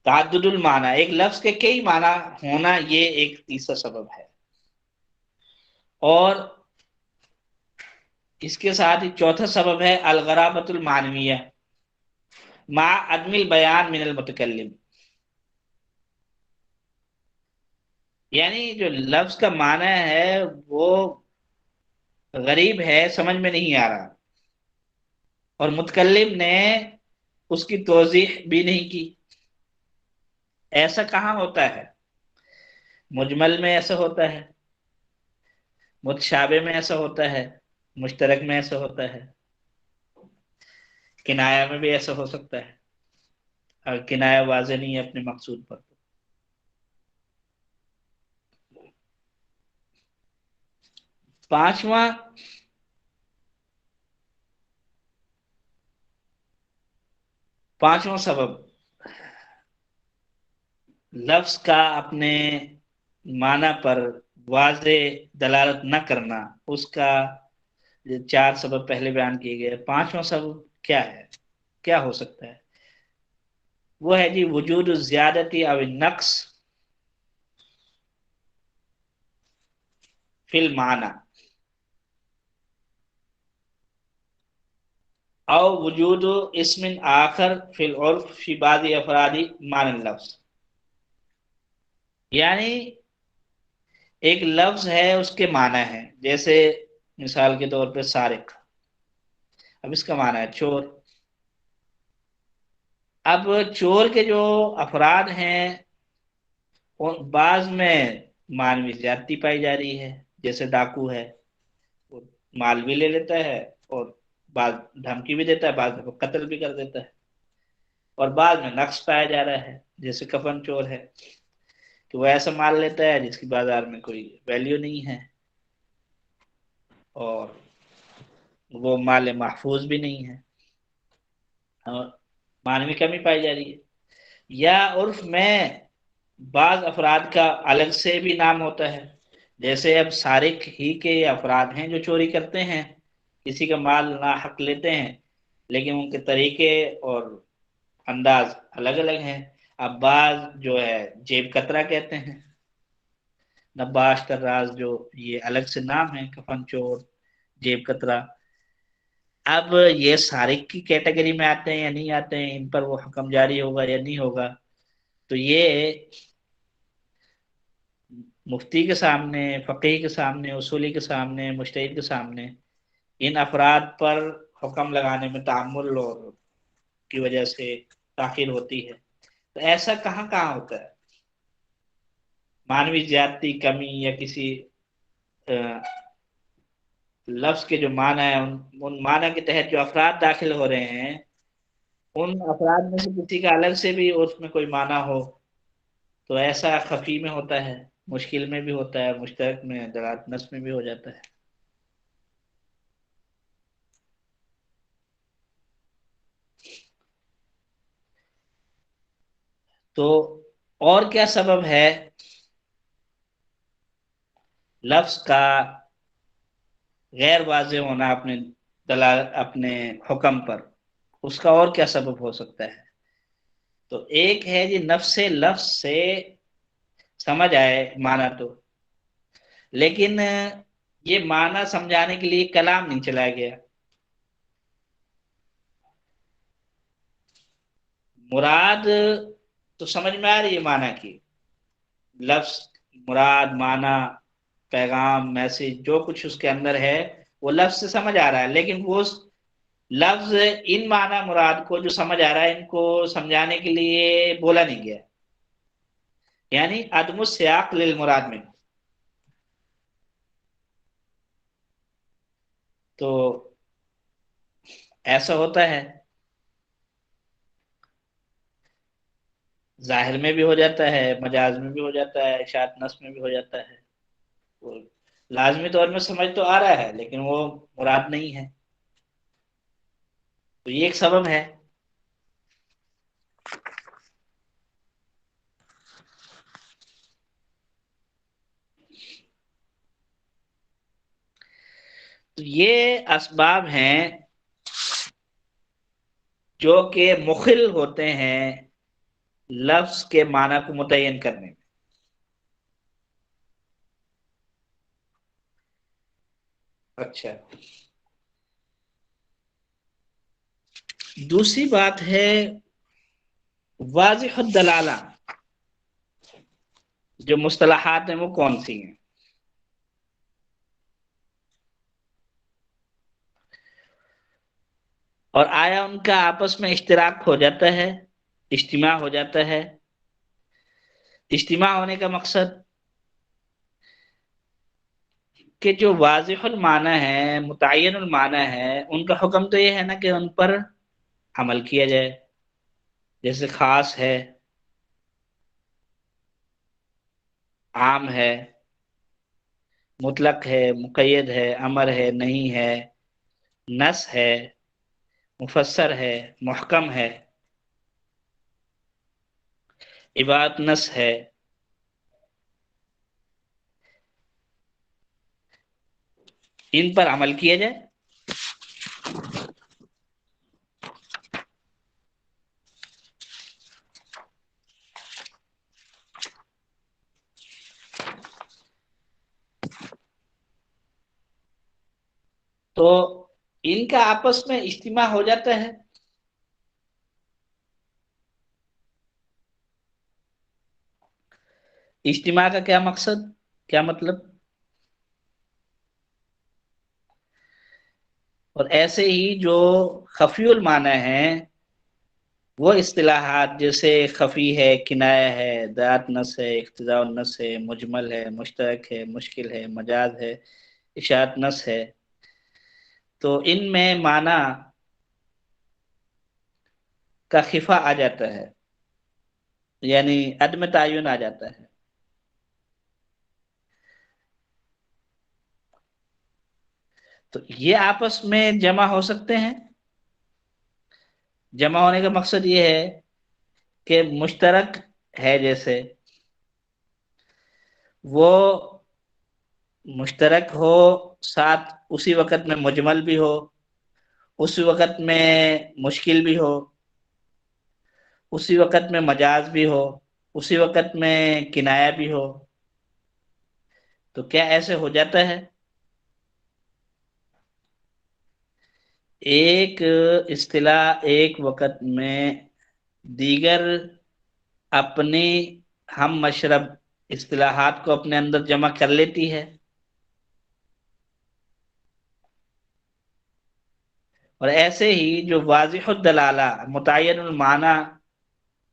تعدد المعنی، ایک لفظ کے کئی معنی ہونا، یہ ایک تیسرا سبب ہے۔ اور اس کے ساتھ ہی چوتھا سبب ہے الغرابۃ المعنویہ مع عدم البیان من المتکلم، یعنی جو لفظ کا معنی ہے وہ غریب ہے، سمجھ میں نہیں آ رہا، اور متکلم نے اس کی توضیح بھی نہیں کی۔ ایسا کہاں ہوتا ہے؟ مجمل میں ایسا ہوتا ہے، متشابہ میں ایسا ہوتا ہے، مشترک میں ایسا ہوتا ہے، کنایا میں بھی ایسا ہو سکتا ہے، اگر کنایا واضح نہیں ہے اپنے مقصود پر۔ پانچواں سبب لفظ کا اپنے معنی پر واضح دلالت نہ کرنا، اس کا چار سبب پہلے بیان کیے گئے، پانچواں سبب کیا ہے، کیا ہو سکتا ہے؟ وہ ہے جی وجود الزیادتی او النقص فی المعنی، او وجود اسم آخر فی العرف فی بعض افراد معنی اللفظ، یعنی ایک لفظ ہے اس کے معنی ہے، جیسے مثال کے طور پہ سارق، اب اس کا معنی ہے چور۔ اب چور کے جو افراد ہیں بعض میں معنوی زیادتی پائی جا رہی ہے، جیسے ڈاکو ہے، وہ مال بھی لے لیتا ہے اور بعض دھمکی بھی دیتا ہے، بعض کو قتل بھی کر دیتا ہے، اور بعض میں نقص پایا جا رہا ہے، جیسے کفن چور ہے کہ وہ ایسا مال لیتا ہے جس کی بازار میں کوئی ویلیو نہیں ہے، اور وہ مال محفوظ بھی نہیں ہے، اور معنوی کمی پائی جا رہی ہے۔ یا عرف میں بعض افراد کا الگ سے بھی نام ہوتا ہے، جیسے اب سارق ہی کے افراد ہیں جو چوری کرتے ہیں، کسی کا مال ناحق لیتے ہیں، لیکن ان کے طریقے اور انداز الگ الگ ہیں۔ اب بعض جو ہے جیب کترا کہتے ہیں، نباش تراز، جو یہ الگ سے نام ہے، کفن چور، جیب کترا۔ اب یہ سارق کی کیٹیگری میں آتے ہیں یا نہیں آتے ہیں، ان پر وہ حکم جاری ہوگا یا نہیں ہوگا، تو یہ مفتی کے سامنے، فقیہ کے سامنے، اصولی کے سامنے، مجتہد کے سامنے ان افراد پر حکم لگانے میں تعامل اور کی وجہ سے تاخیر ہوتی ہے۔ تو ایسا کہاں کہاں ہوتا ہے؟ مانوی زیادتی، کمی یا کسی لفظ کے جو معنی ہیں ان معنی کے تحت جو افراد داخل ہو رہے ہیں، ان افراد میں سے کسی کا الگ سے بھی اس میں کوئی معنی ہو تو ایسا خفی میں ہوتا ہے، مشکل میں بھی ہوتا ہے، مشترک میں، دلالت نصب میں بھی ہو جاتا ہے۔ تو اور کیا سبب ہے لفظ کا غیر واضح ہونا اپنے اپنے حکم پر؟ اس کا اور کیا سبب ہو سکتا ہے؟ تو ایک ہے جی نفس لفظ سے سمجھ آئے معنی تو، لیکن یہ معنی سمجھانے کے لیے کلام نہیں چلایا گیا۔ مراد تو سمجھ میں آ رہی ہے معنی کی، لفظ مراد، معنی، پیغام، میسج، جو کچھ اس کے اندر ہے وہ لفظ سے سمجھ آ رہا ہے، لیکن وہ لفظ ان معنی مراد کو جو سمجھ آ رہا ہے ان کو سمجھانے کے لیے بولا نہیں گیا، یعنی عدم السیاق للمراد میں۔ تو ایسا ہوتا ہے، ظاہر میں بھی ہو جاتا ہے، مجاز میں بھی ہو جاتا ہے، اشاعت نصب میں بھی ہو جاتا ہے۔ وہ لازمی طور میں سمجھ تو آ رہا ہے لیکن وہ مراد نہیں ہے، تو یہ ایک سبب ہے۔ تو یہ اسباب ہیں جو کہ مخل ہوتے ہیں لفظ کے معنی کو متعین کرنے میں۔ اچھا، دوسری بات ہے واضح الدلالہ، جو مصطلحات ہیں وہ کون سی ہیں؟ اور آیا ان کا آپس میں اشتراک ہو جاتا ہے، اجتماع ہو جاتا ہے؟ اجتماع ہونے کا مقصد کہ جو واضح المعنی ہے، متعین المعنی ہے، ان کا حکم تو یہ ہے نا کہ ان پر عمل کیا جائے، جیسے خاص ہے، عام ہے، مطلق ہے، مقید ہے، امر ہے، نہیں ہے، نص ہے، مفسر ہے، محکم ہے، عبارت نص ہے، ان پر عمل کیا جائے۔ تو ان کا آپس میں اجتماع ہو جاتا ہے۔ اجتماع کا کیا مقصد، کیا مطلب؟ اور ایسے ہی جو خفی المعنی ہیں وہ اصطلاحات جیسے خفی ہے، کنایہ ہے، ذات نص ہے، اقتضاء النص ہے، مجمل ہے، مشترک ہے، مشکل ہے، مجاز ہے، اشاعت نص ہے، تو ان میں معنی کا خفا آ جاتا ہے، یعنی عدم تعین آ جاتا ہے۔ تو یہ آپس میں جمع ہو سکتے ہیں۔ جمع ہونے کا مقصد یہ ہے کہ مشترک ہے، جیسے وہ مشترک ہو، ساتھ اسی وقت میں مجمل بھی ہو، اسی وقت میں مشکل بھی ہو، اسی وقت میں مجاز بھی ہو، اسی وقت میں کنایہ بھی ہو، تو کیا ایسے ہو جاتا ہے؟ ایک اصطلاح ایک وقت میں دیگر اپنی ہم مشرب اصطلاحات کو اپنے اندر جمع کر لیتی ہے، اور ایسے ہی جو واضح الدلالہ، متعین المعنی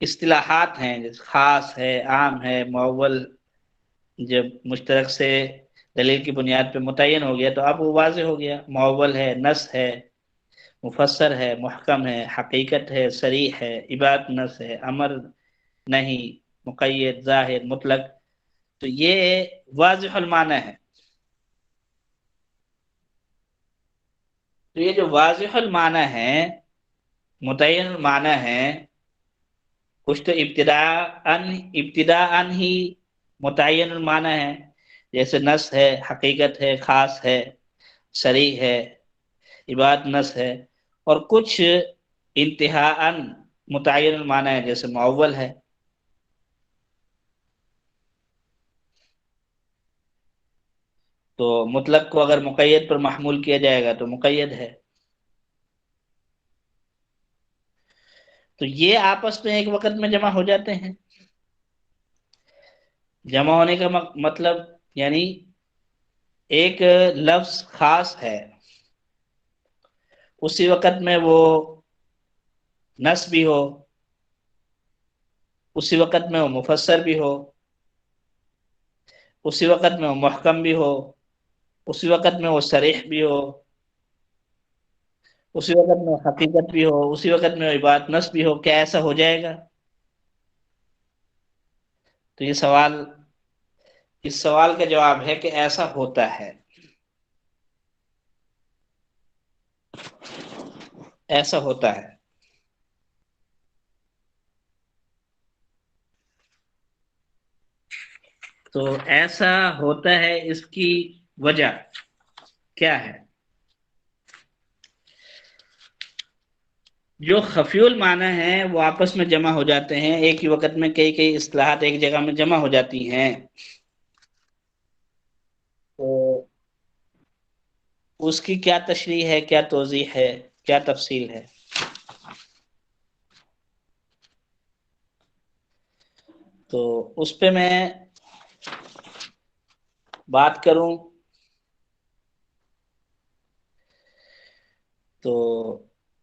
اصطلاحات ہیں، جیسے خاص ہے، عام ہے، مؤول جب مشترک سے دلیل کی بنیاد پہ متعین ہو گیا تو اب وہ واضح ہو گیا، معول ہے، نص ہے، مفسر ہے، محکم ہے، حقیقت ہے، صریح ہے، عبادت نص ہے، امر نہیں، مقید، ظاہر، مطلق، تو یہ واضح المعنی ہے۔ تو یہ جو واضح المعنی ہے، متعین المعنی ہے، کچھ تو ابتداء ہی متعین المعنی ہے، جیسے نص ہے، حقیقت ہے، خاص ہے، صریح ہے، عبادت نص ہے، اور کچھ انتہاء متعین المعنی ہے، جیسے معول ہے۔ تو مطلق کو اگر مقید پر محمول کیا جائے گا تو مقید ہے۔ تو یہ آپس میں ایک وقت میں جمع ہو جاتے ہیں۔ جمع ہونے کا مطلب یعنی ایک لفظ خاص ہے، اسی وقت میں وہ نص بھی ہو، اسی وقت میں وہ مفسر بھی ہو، اسی وقت میں وہ محکم بھی ہو، اسی وقت میں وہ صریح بھی ہو، اسی وقت میں وہ حقیقت بھی ہو، اسی وقت میں وہ عبادت نص بھی ہو، کیا ایسا ہو جائے گا؟ تو یہ سوال، اس سوال کا جواب ہے کہ ایسا ہوتا ہے، ایسا ہوتا ہے۔ تو ایسا ہوتا ہے، اس کی وجہ کیا ہے؟ جو خفی المعنی ہیں وہ آپس میں جمع ہو جاتے ہیں، ایک ہی وقت میں کئی کئی اصطلاحات ایک جگہ میں جمع ہو جاتی ہیں، تو اس کی کیا تشریح ہے، کیا توضیح ہے، کیا تفصیل ہے؟ تو اس پہ میں بات کروں تو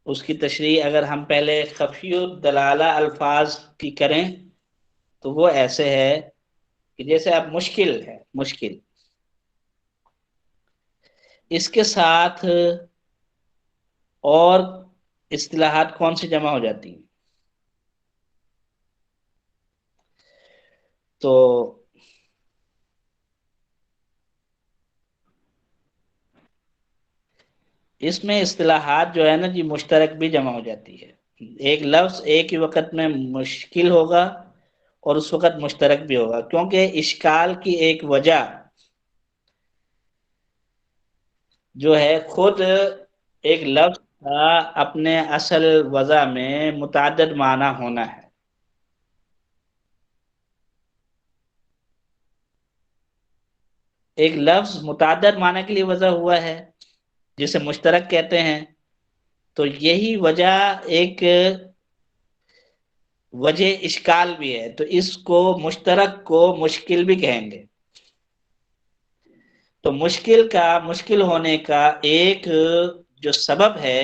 اس کی تشریح اگر ہم پہلے خفی الدلالہ الفاظ کی کریں تو وہ ایسے ہے کہ جیسے اب مشکل ہے، مشکل، اس کے ساتھ اور اصطلاحات کون سی جمع ہو جاتی ہیں؟ تو اس میں اصطلاحات جو ہے نا جی مشترک بھی جمع ہو جاتی ہے، ایک لفظ ایک ہی وقت میں مشکل ہوگا اور اس وقت مشترک بھی ہوگا، کیونکہ اشکال کی ایک وجہ جو ہے خود ایک لفظ کا اپنے اصل وضع میں متعدد معنی ہونا ہے۔ ایک لفظ متعدد معنی کے لیے وضع ہوا ہے جسے مشترک کہتے ہیں، تو یہی وجہ ایک وجہ اشکال بھی ہے، تو اس کو مشترک کو مشکل بھی کہیں گے۔ تو مشکل کا، مشکل ہونے کا ایک جو سبب ہے،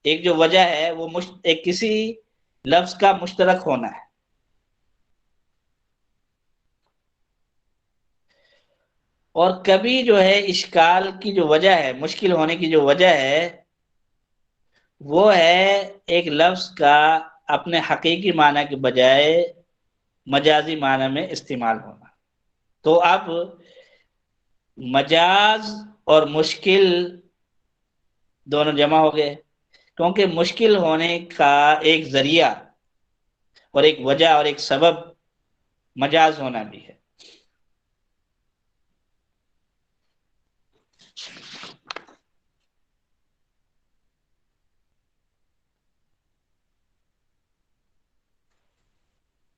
ایک جو وجہ ہے، وہ ایک کسی لفظ کا مشترک ہونا ہے۔ اور کبھی جو ہے اشکال کی جو وجہ ہے، مشکل ہونے کی جو وجہ ہے، وہ ہے ایک لفظ کا اپنے حقیقی معنی کے بجائے مجازی معنی میں استعمال ہونا۔ تو اب مجاز اور مشکل دونوں جمع ہو گئے، کیونکہ مشکل ہونے کا ایک ذریعہ اور ایک وجہ اور ایک سبب مجاز ہونا بھی ہے۔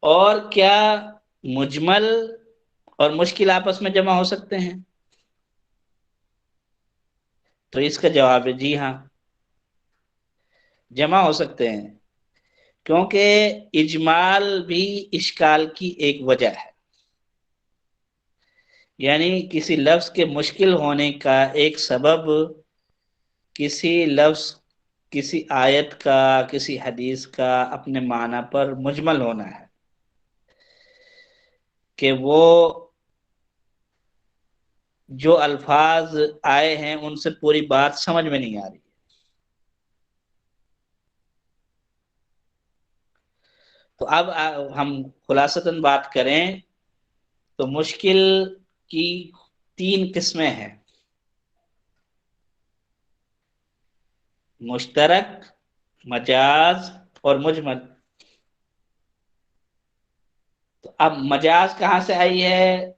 اور کیا مجمل اور مشکل آپس میں جمع ہو سکتے ہیں؟ تو اس کا جواب ہے جی ہاں، جمع ہو سکتے ہیں، کیونکہ اجمال بھی اشکال کی ایک وجہ ہے، یعنی کسی لفظ کے مشکل ہونے کا ایک سبب کسی لفظ، کسی آیت کا، کسی حدیث کا اپنے معنی پر مجمل ہونا ہے، کہ وہ جو الفاظ آئے ہیں ان سے پوری بات سمجھ میں نہیں آ رہی. تو اب ہم خلاصتاً بات کریں تو مشکل کی 3 قسمیں ہیں: مشترک، مجاز اور مجمل. تو اب مجاز کہاں سے آئی ہے؟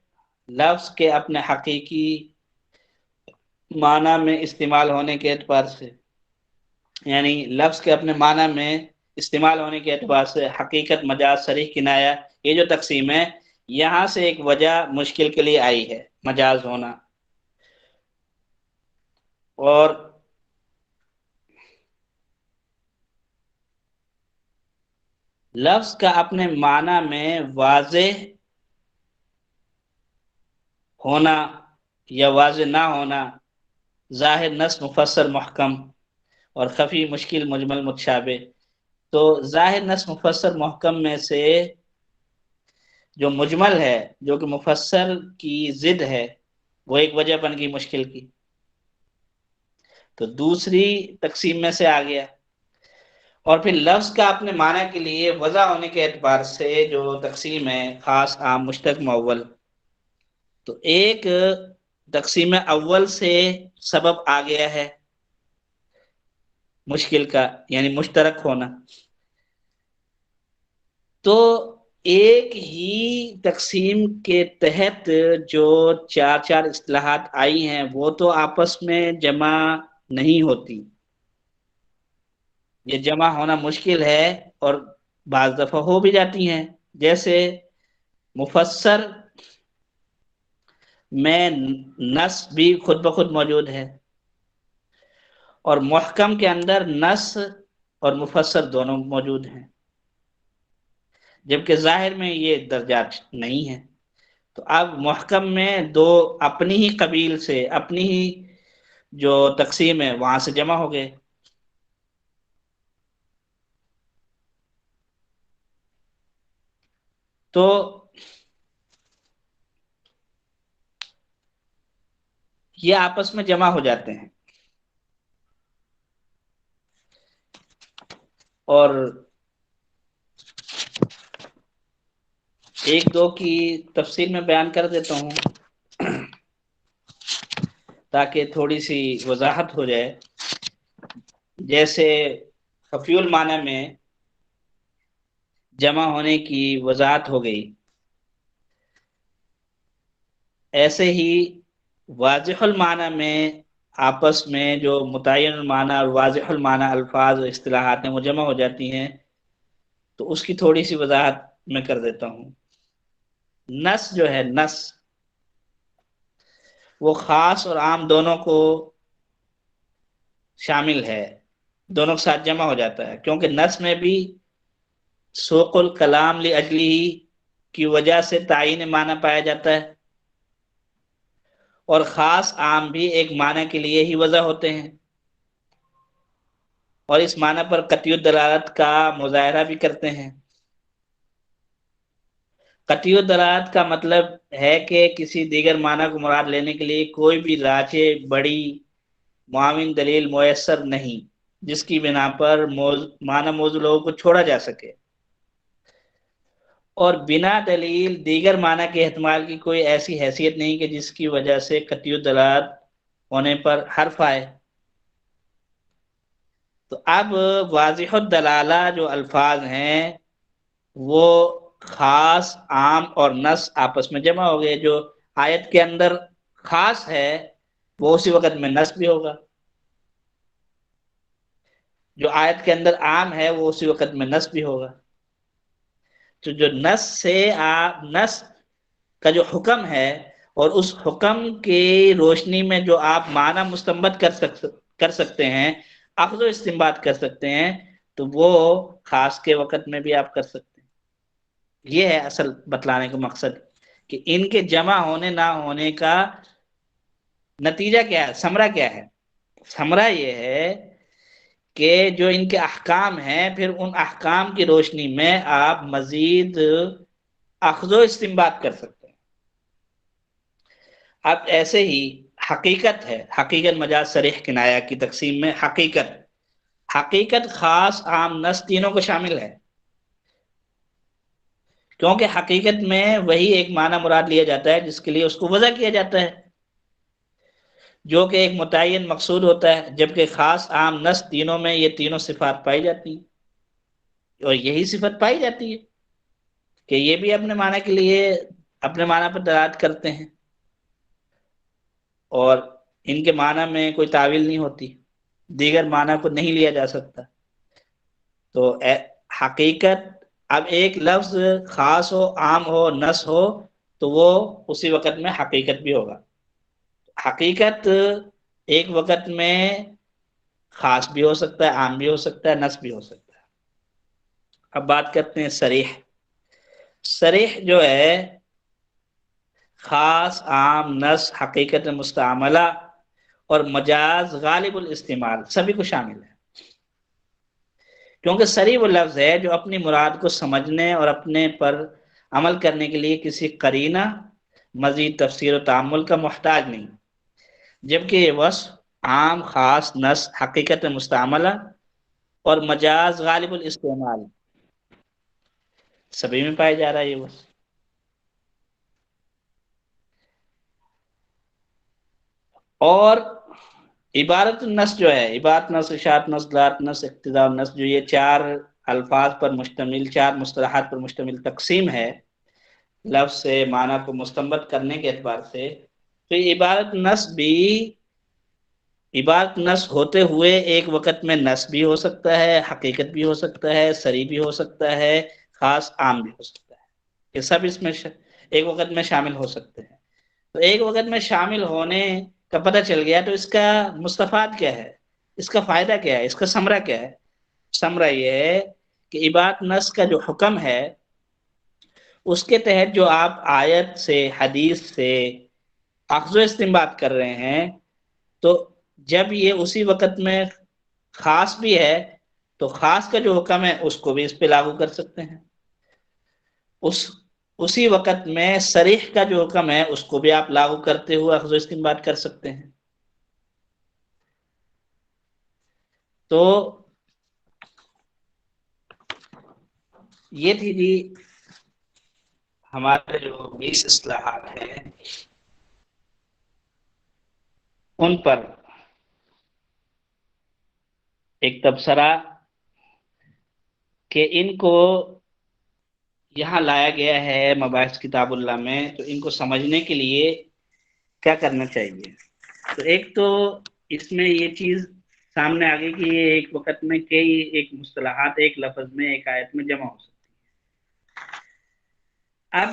لفظ کے اپنے حقیقی معنی میں استعمال ہونے کے اعتبار سے، یعنی لفظ کے اپنے معنی میں استعمال ہونے کے اعتبار سے حقیقت، مجاز، صریح، کنایہ، یہ جو تقسیم ہے یہاں سے ایک وجہ مشکل کے لیے آئی ہے مجاز ہونا. اور لفظ کا اپنے معنی میں واضح ہونا یا واضح نہ ہونا، ظاہر، نص، مفسر، محکم، اور خفی، مشکل، مجمل، متشابہ. تو ظاہر، نص، مفسر، محکم میں سے جو مجمل ہے جو کہ مفسر کی ضد ہے وہ ایک وجہ بن گئی مشکل کی. تو دوسری تقسیم میں سے آ گیا. اور پھر لفظ کا اپنے معنی کے لیے وضع ہونے کے اعتبار سے جو تقسیم ہے خاص، عام، مشترک، مؤول. تو ایک تقسیم اول سے سبب آ گیا ہے مشکل کا، یعنی مشترک ہونا. تو ایک ہی تقسیم کے تحت جو 4 اصطلاحات آئی ہیں وہ تو آپس میں جمع نہیں ہوتی، یہ جمع ہونا مشکل ہے اور بعض دفعہ ہو بھی جاتی ہیں. جیسے مفسر میں نص بھی خود بخود موجود ہے، اور محکم کے اندر نص اور مفسر دونوں موجود ہیں، جبکہ ظاہر میں یہ درجات نہیں ہے. تو اب محکم میں دو اپنی ہی قبیل سے، اپنی ہی جو تقسیم ہے وہاں سے جمع ہو گئے. تو یہ آپس میں جمع ہو جاتے ہیں. اور ایک دو کی تفصیل میں بیان کر دیتا ہوں تاکہ تھوڑی سی وضاحت ہو جائے. جیسے خفی المعنی میں جمع ہونے کی وضاحت ہو گئی، ایسے ہی واضح المعنی میں آپس میں جو متعین المعنی اور واضح المعنی الفاظ و اصطلاحات ہیں وہ جمع ہو جاتی ہیں. تو اس کی تھوڑی سی وضاحت میں کر دیتا ہوں. نص جو ہے، نص وہ خاص اور عام دونوں کو شامل ہے، دونوں کے ساتھ جمع ہو جاتا ہے، کیونکہ نص میں بھی سوق الکلام لاجلہ کی وجہ سے تعین معنی پایا جاتا ہے، اور خاص عام بھی ایک معنی کے لیے ہی وضع ہوتے ہیں، اور اس معنی پر قطعی الدلالت کا مظاہرہ بھی کرتے ہیں. قطعی الدلالت کا مطلب ہے کہ کسی دیگر معنی کو مراد لینے کے لیے کوئی بھی راجح، بڑی، معاون دلیل میسر نہیں جس کی بنا پر معنی موضوع لوگوں کو چھوڑا جا سکے، اور بنا دلیل دیگر معنی کے احتمال کی کوئی ایسی حیثیت نہیں کہ جس کی وجہ سے قطعی الدلالت ہونے پر حرف آئے. تو اب واضح الدلالہ جو الفاظ ہیں وہ خاص، عام اور نص آپس میں جمع ہو گئے. جو آیت کے اندر خاص ہے وہ اسی وقت میں نص بھی ہوگا، جو آیت کے اندر عام ہے وہ اسی وقت میں نص بھی ہوگا. تو جو نص کا جو حکم ہے اور اس حکم کی روشنی میں جو آپ معنی مستنبط کر سکتے ہیں، اخذ و استنباط کر سکتے ہیں، تو وہ خاص کے وقت میں بھی آپ کر سکتے ہیں. یہ ہے اصل بتلانے کا مقصد کہ ان کے جمع ہونے نہ ہونے کا نتیجہ کیا ہے، ثمرہ کیا ہے. ثمرہ یہ ہے کہ جو ان کے احکام ہیں پھر ان احکام کی روشنی میں آپ مزید اخذ و استنباط کر سکتے ہیں. اب ایسے ہی حقیقت ہے، حقیقت مجاز صریح کنایہ کی تقسیم میں حقیقت خاص عام نص تینوں کو شامل ہے، کیونکہ حقیقت میں وہی ایک معنی مراد لیا جاتا ہے جس کے لیے اس کو وضع کیا جاتا ہے، جو کہ ایک متعین مقصود ہوتا ہے، جبکہ خاص عام نص تینوں میں یہ تینوں صفات پائی جاتی ہیں، اور یہی صفت پائی جاتی ہے کہ یہ بھی اپنے معنی کے لیے اپنے معنی پر دلالت کرتے ہیں، اور ان کے معنی میں کوئی تعویل نہیں ہوتی، دیگر معنی کو نہیں لیا جا سکتا۔ تو حقیقت، اب ایک لفظ خاص ہو، عام ہو، نص ہو، تو وہ اسی وقت میں حقیقت بھی ہوگا۔ حقیقت ایک وقت میں خاص بھی ہو سکتا ہے، عام بھی ہو سکتا ہے، نص بھی ہو سکتا ہے۔ اب بات کرتے ہیں صریح۔ صریح جو ہے خاص، عام، نص، حقیقت مستعملہ اور مجاز غالب الاستعمال سبھی کو شامل ہے، کیونکہ صریح وہ لفظ ہے جو اپنی مراد کو سمجھنے اور اپنے پر عمل کرنے کے لیے کسی قرینہ، مزید تفسیر و تعامل کا محتاج نہیں، جبکہ یہ وصف عام، خاص، نص، حقیقت مستعملہ اور مجاز غالب الاستعمال سبھی میں پایا جا رہا ہے یہ وصف۔ اور عبارت النص جو ہے، عبارت نص، اشاعت نص، دلالت نص، اقتضاء نص، جو یہ چار الفاظ پر مشتمل، چار مصطلحات پر مشتمل تقسیم ہے لفظ سے معنی کو مستنبط کرنے کے اعتبار سے، تو یہ عبارت نص ہوتے ہوئے ایک وقت میں نص بھی ہو سکتا ہے، حقیقت بھی ہو سکتا ہے، صریح بھی ہو سکتا ہے، خاص عام بھی ہو سکتا ہے، یہ سب اس میں ایک وقت میں شامل ہو سکتے ہیں۔ تو ایک وقت میں شامل ہونے کا پتہ چل گیا تو اس کا مستفاد کیا ہے، اس کا فائدہ کیا ہے، اس کا ثمرہ کیا ہے؟ ثمرہ یہ ہے کہ عبارت نص کا جو حکم ہے اس کے تحت جو آپ آیت سے، حدیث سے اخذ و استنباط کر رہے ہیں، تو جب یہ اسی وقت میں خاص بھی ہے تو خاص کا جو حکم ہے اس کو بھی اس پہ لاگو کر سکتے ہیں، اسی وقت میں صریح کا جو حکم ہے اس کو بھی آپ لاگو کرتے ہوئے اخذ و استنباط کر سکتے ہیں۔ تو یہ تھی جی ہمارے جو 20 اصطلاحات ہیں ان پر ایک تبصرہ کہ ان کو یہاں لایا گیا ہے مباحث کتاب اللہ میں، تو ان کو سمجھنے کے لیے کیا کرنا چاہیے؟ تو ایک تو اس میں یہ چیز سامنے آ گئی کہ یہ ایک وقت میں کئی ایک مصطلحات ایک لفظ میں، ایک آیت میں جمع ہو سکتی ہے۔ اب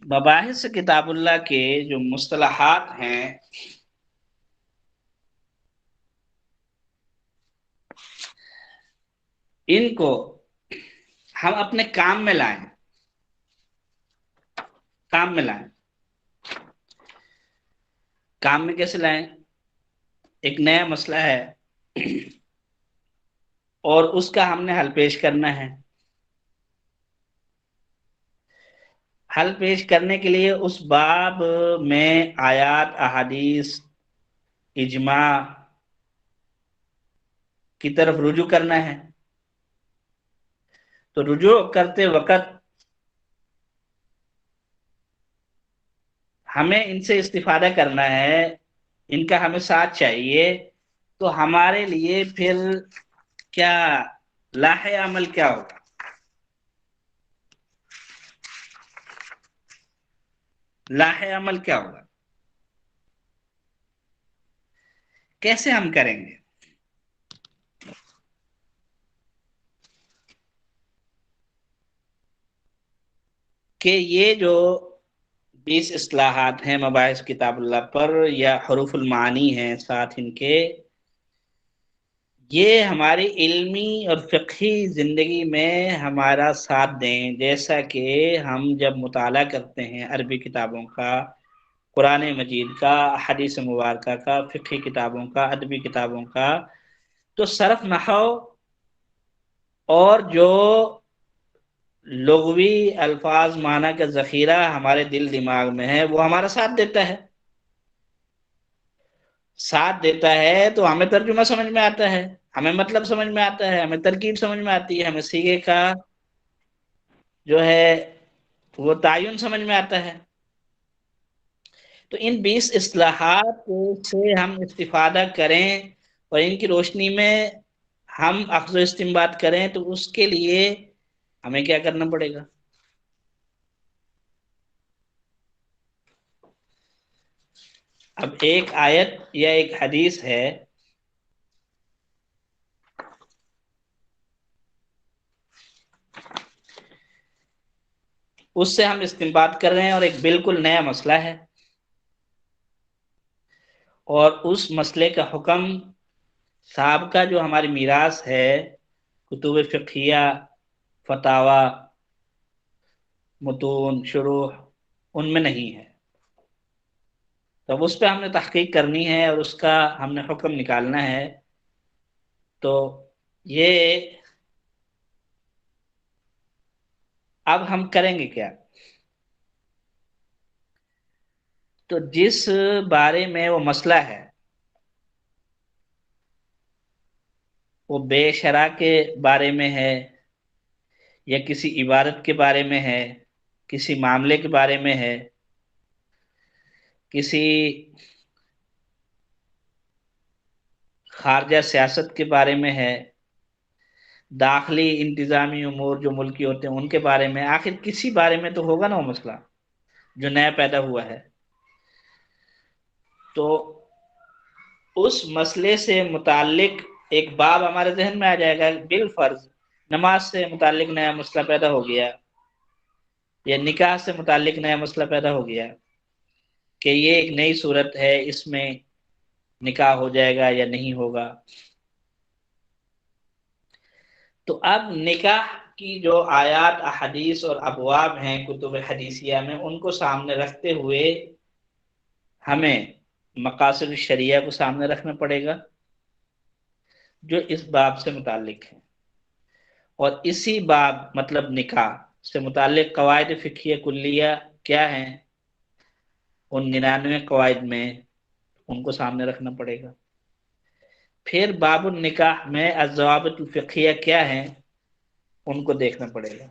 مباحث کتاب اللہ کے جو مصطلحات ہیں ان کو ہم اپنے کام میں لائیں، کام میں لائیں۔ کام میں کیسے لائیں؟ ایک نیا مسئلہ ہے اور اس کا ہم نے حل پیش کرنا ہے۔ حل پیش کرنے کے لیے اس باب میں آیات، احادیث، اجماع کی طرف رجوع کرنا ہے۔ تو رجوع کرتے وقت ہمیں ان سے استفادہ کرنا ہے، ان کا ہمیں ساتھ چاہیے، تو ہمارے لیے پھر کیا لاحق عمل کیا ہوگا؟ لاحق عمل کیا ہوگا؟ کیسے ہم کریں گے؟ کہ یہ جو 20 اصطلاحات ہیں مباحث کتاب اللہ پر، یا حروف المعانی ہیں ساتھ ان کے، یہ ہماری علمی اور فقہی زندگی میں ہمارا ساتھ دیں، جیسا کہ ہم جب مطالعہ کرتے ہیں عربی کتابوں کا، قرآن مجید کا، حدیث مبارکہ کا، فقہی کتابوں کا، ادبی کتابوں کا، تو صرف نحو اور جو لغوی الفاظ معنی کا ذخیرہ ہمارے دل دماغ میں ہے، وہ ہمارا ساتھ دیتا ہے، تو ہمیں ترجمہ سمجھ میں آتا ہے، ہمیں مطلب سمجھ میں آتا ہے، ہمیں ترکیب سمجھ میں آتی ہے، ہمیں سیغے کا جو ہے وہ تعین سمجھ میں آتا ہے۔ تو ان 20 اصطلاحات سے ہم استفادہ کریں اور ان کی روشنی میں ہم اخذ و استنباط کریں، تو اس کے لیے ہمیں کیا کرنا پڑے گا؟ اب ایک آیت یا ایک حدیث ہے، اس سے ہم استنباط کر رہے ہیں اور ایک بالکل نیا مسئلہ ہے، اور اس مسئلے کا حکم سابقہ جو ہماری میراث ہے کتب فقہیہ، فتاوی، متون، شروح، ان میں نہیں ہے۔ تو اب اس پہ ہم نے تحقیق کرنی ہے اور اس کا ہم نے حکم نکالنا ہے۔ تو یہ اب ہم کریں گے کیا؟ تو جس بارے میں وہ مسئلہ ہے وہ بے شرع کے بارے میں ہے، یا کسی عبادت کے بارے میں ہے، کسی معاملے کے بارے میں ہے، کسی خارجہ سیاست کے بارے میں ہے، داخلی انتظامی امور جو ملکی ہوتے ہیں ان کے بارے میں، آخر کسی بارے میں تو ہوگا نا وہ مسئلہ جو نیا پیدا ہوا ہے۔ تو اس مسئلے سے متعلق ایک باب ہمارے ذہن میں آ جائے گا، بالفرض نماز سے متعلق نیا مسئلہ پیدا ہو گیا، یا نکاح سے متعلق نیا مسئلہ پیدا ہو گیا کہ یہ ایک نئی صورت ہے، اس میں نکاح ہو جائے گا یا نہیں ہوگا۔ تو اب نکاح کی جو آیات، احادیث اور ابواب ہیں کتب حدیثیہ میں، ان کو سامنے رکھتے ہوئے ہمیں مقاصد الشریعہ کو سامنے رکھنا پڑے گا جو اس باب سے متعلق ہے، اور اسی باب مطلب نکاح سے متعلق قواعد فقہیہ کلیہ کیا ہیں، ان 99 قواعد میں ان کو سامنے رکھنا پڑے گا۔ پھر باب النکاح میں الضوابط الفقہیہ کیا ہیں، ان کو دیکھنا پڑے گا،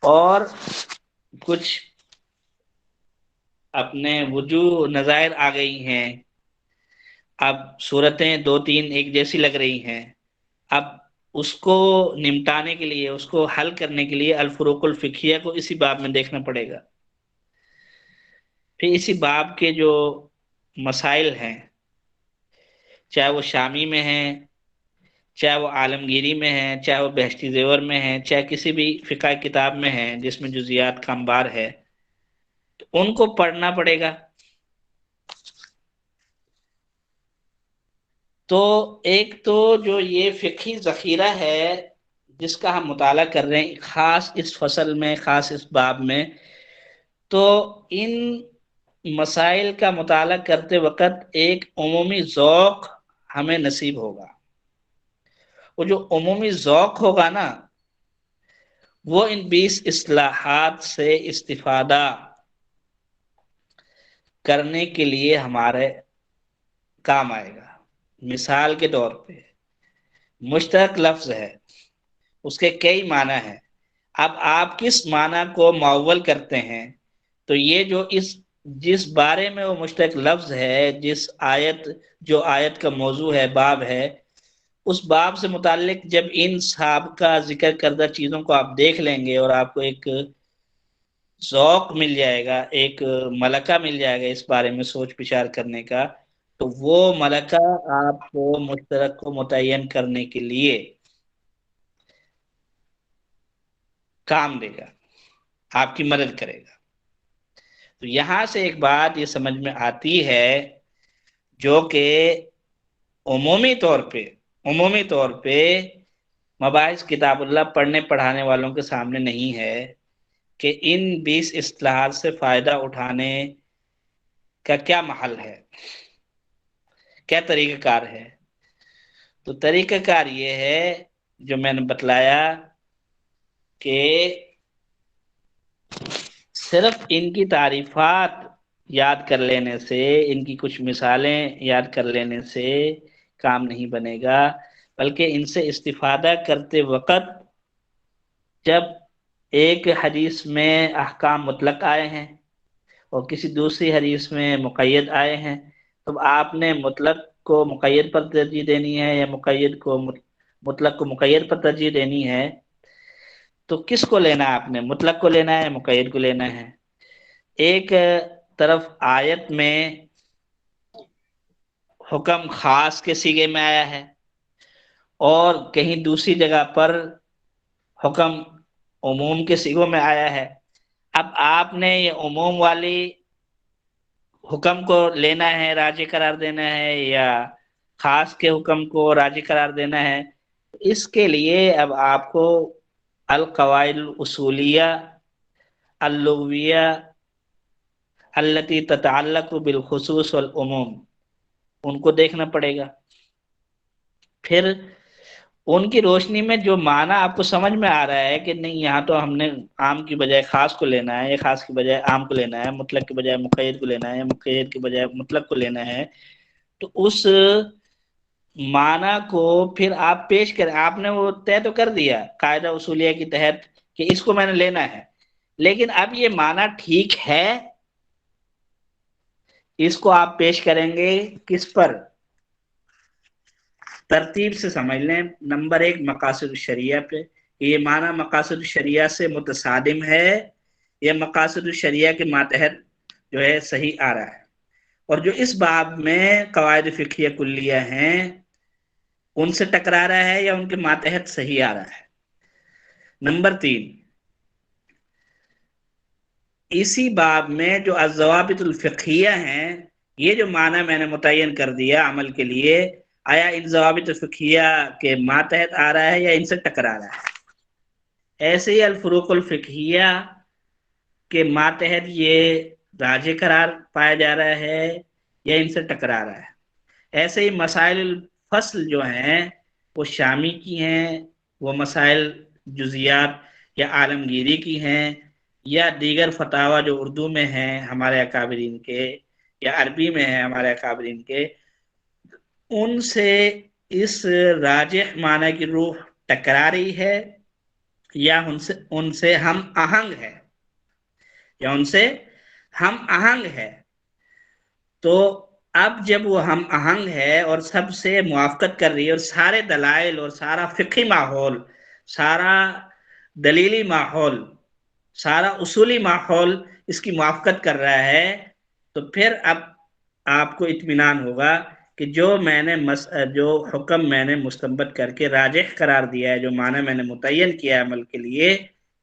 اور کچھ اپنے وجوہ نظائر آ گئی ہیں، اب صورتیں 2-3 ایک جیسی لگ رہی ہیں، اب اس کو نمٹانے کے لیے، اس کو حل کرنے کے لیے الفروق الفقہیہ کو اسی باب میں دیکھنا پڑے گا۔ پھر اسی باب کے جو مسائل ہیں، چاہے وہ شامی میں ہیں، چاہے وہ عالمگیری میں ہیں، چاہے وہ بہشتی زیور میں ہیں، چاہے کسی بھی فقہ کتاب میں ہیں جس میں جزیات کا انبار ہے، تو ان کو پڑھنا پڑے گا۔ تو ایک تو جو یہ فقہی ذخیرہ ہے جس کا ہم مطالعہ کر رہے ہیں خاص اس فصل میں، خاص اس باب میں، تو ان مسائل کا مطالعہ کرتے وقت ایک عمومی ذوق ہمیں نصیب ہوگا، وہ جو عمومی ذوق ہوگا نا، وہ ان 20 اصطلاحات سے استفادہ کرنے کے لیے ہمارے کام آئے گا۔ مثال کے طور پہ مشترک لفظ ہے، اس کے کئی معنی ہیں، اب آپ کس معنی کو معول کرتے ہیں، تو یہ جس بارے میں وہ مشترک لفظ ہے، جو آیت کا موضوع ہے، باب ہے، اس باب سے متعلق جب ان سابقہ ذکر کردہ چیزوں کو آپ دیکھ لیں گے اور آپ کو ایک ذوق مل جائے گا، ایک ملکہ مل جائے گا اس بارے میں سوچ بچار کرنے کا، تو وہ ملکہ آپ کو مشترک کو متعین کرنے کے لیے کام دے گا، آپ کی مدد کرے گا۔ تو یہاں سے ایک بات یہ سمجھ میں آتی ہے جو کہ عمومی طور پہ مباحث کتاب اللہ پڑھنے پڑھانے والوں کے سامنے نہیں ہے، کہ ان 20 اصطلاحات سے فائدہ اٹھانے کا کیا محل ہے، کیا طریقہ کار ہے۔ تو طریقہ کار یہ ہے جو میں نے بتلایا کہ صرف ان کی تعریفات یاد کر لینے سے، ان کی کچھ مثالیں یاد کر لینے سے کام نہیں بنے گا، بلکہ ان سے استفادہ کرتے وقت جب ایک حدیث میں احکام مطلق آئے ہیں اور کسی دوسری حدیث میں مقید آئے ہیں، تو آپ نے مطلق کو مقید پر ترجیح دینی ہے یا مطلق کو مقید پر ترجیح دینی ہے، تو کس کو لینا ہے؟ آپ نے مطلق کو لینا ہے، مقید کو لینا ہے؟ ایک طرف آیت میں حکم خاص کے صیغے میں آیا ہے اور کہیں دوسری جگہ پر حکم عموم کے صیغوں میں آیا ہے۔ اب آپ نے یہ عموم والی حکم کو لینا ہے، راجی قرار دینا ہے، یا خاص کے حکم کو راجی قرار دینا ہے؟ اس کے لیے اب آپ کو القواعد الاصولیہ اللغویہ التي تتعلق بالخصوص والعموم ان کو دیکھنا پڑے گا۔ پھر ان کی روشنی میں جو معنی آپ کو سمجھ میں آ رہا ہے کہ نہیں، یہاں تو ہم نے عام کی بجائے خاص کو لینا ہے، یا خاص کی بجائے عام کو لینا ہے، مطلق کی بجائے مقید کو لینا ہے، یا مقید کی بجائے مطلق کو لینا ہے، تو اس معنی کو پھر آپ پیش کریں۔ آپ نے وہ طے تو کر دیا قاعدہ اصولیہ کے تحت کہ اس کو میں نے لینا ہے، لیکن اب یہ معنی ٹھیک ہے، اس کو آپ پیش کریں گے کس پر؟ ترتیب سے سمجھ لیں۔ نمبر ایک، مقاصد الشریعہ پہ، یہ معنی مقاصد الشریعہ سے متصادم ہے یا مقاصد الشریعہ کے ماتحت جو ہے صحیح آ رہا ہے، اور جو اس باب میں قواعد فقہیہ کلیہ ہیں ان سے ٹکرا رہا ہے یا ان کے ماتحت صحیح آ رہا ہے۔ نمبر تین، اسی باب میں جو الضوابط الفقہیہ ہیں، یہ جو معنی میں نے متعین کر دیا عمل کے لیے، آیا ان ضوابط فقہیہ کے ماتحت آ رہا ہے یا ان سے ٹکرا رہا ہے؟ ایسے ہی الفروق الفقہیہ کے ماتحت یہ راجح قرار پایا جا رہا ہے یا ان سے ٹکرا رہا ہے؟ ایسے ہی مسائل الفصل جو ہیں وہ شامی کی ہیں، وہ مسائل جزیات یا عالمگیری کی ہیں، یا دیگر فتاوی جو اردو میں ہیں ہمارے اکابرین کے یا عربی میں ہیں ہمارے اکابرین کے، ان سے اس راجح معنی کی روح ٹکرا رہی ہے یا ان سے ہم آہنگ ہے، تو اب جب وہ ہم آہنگ ہے اور سب سے موافقت کر رہی ہے، اور سارے دلائل اور سارا فقہی ماحول، سارا دلیلی ماحول، سارا اصولی ماحول اس کی موافقت کر رہا ہے، تو پھر اب آپ کو اطمینان ہوگا کہ جو حکم میں نے مستنبط کر کے راجح قرار دیا ہے، جو معنی میں نے متعین کیا ہے عمل کے لیے،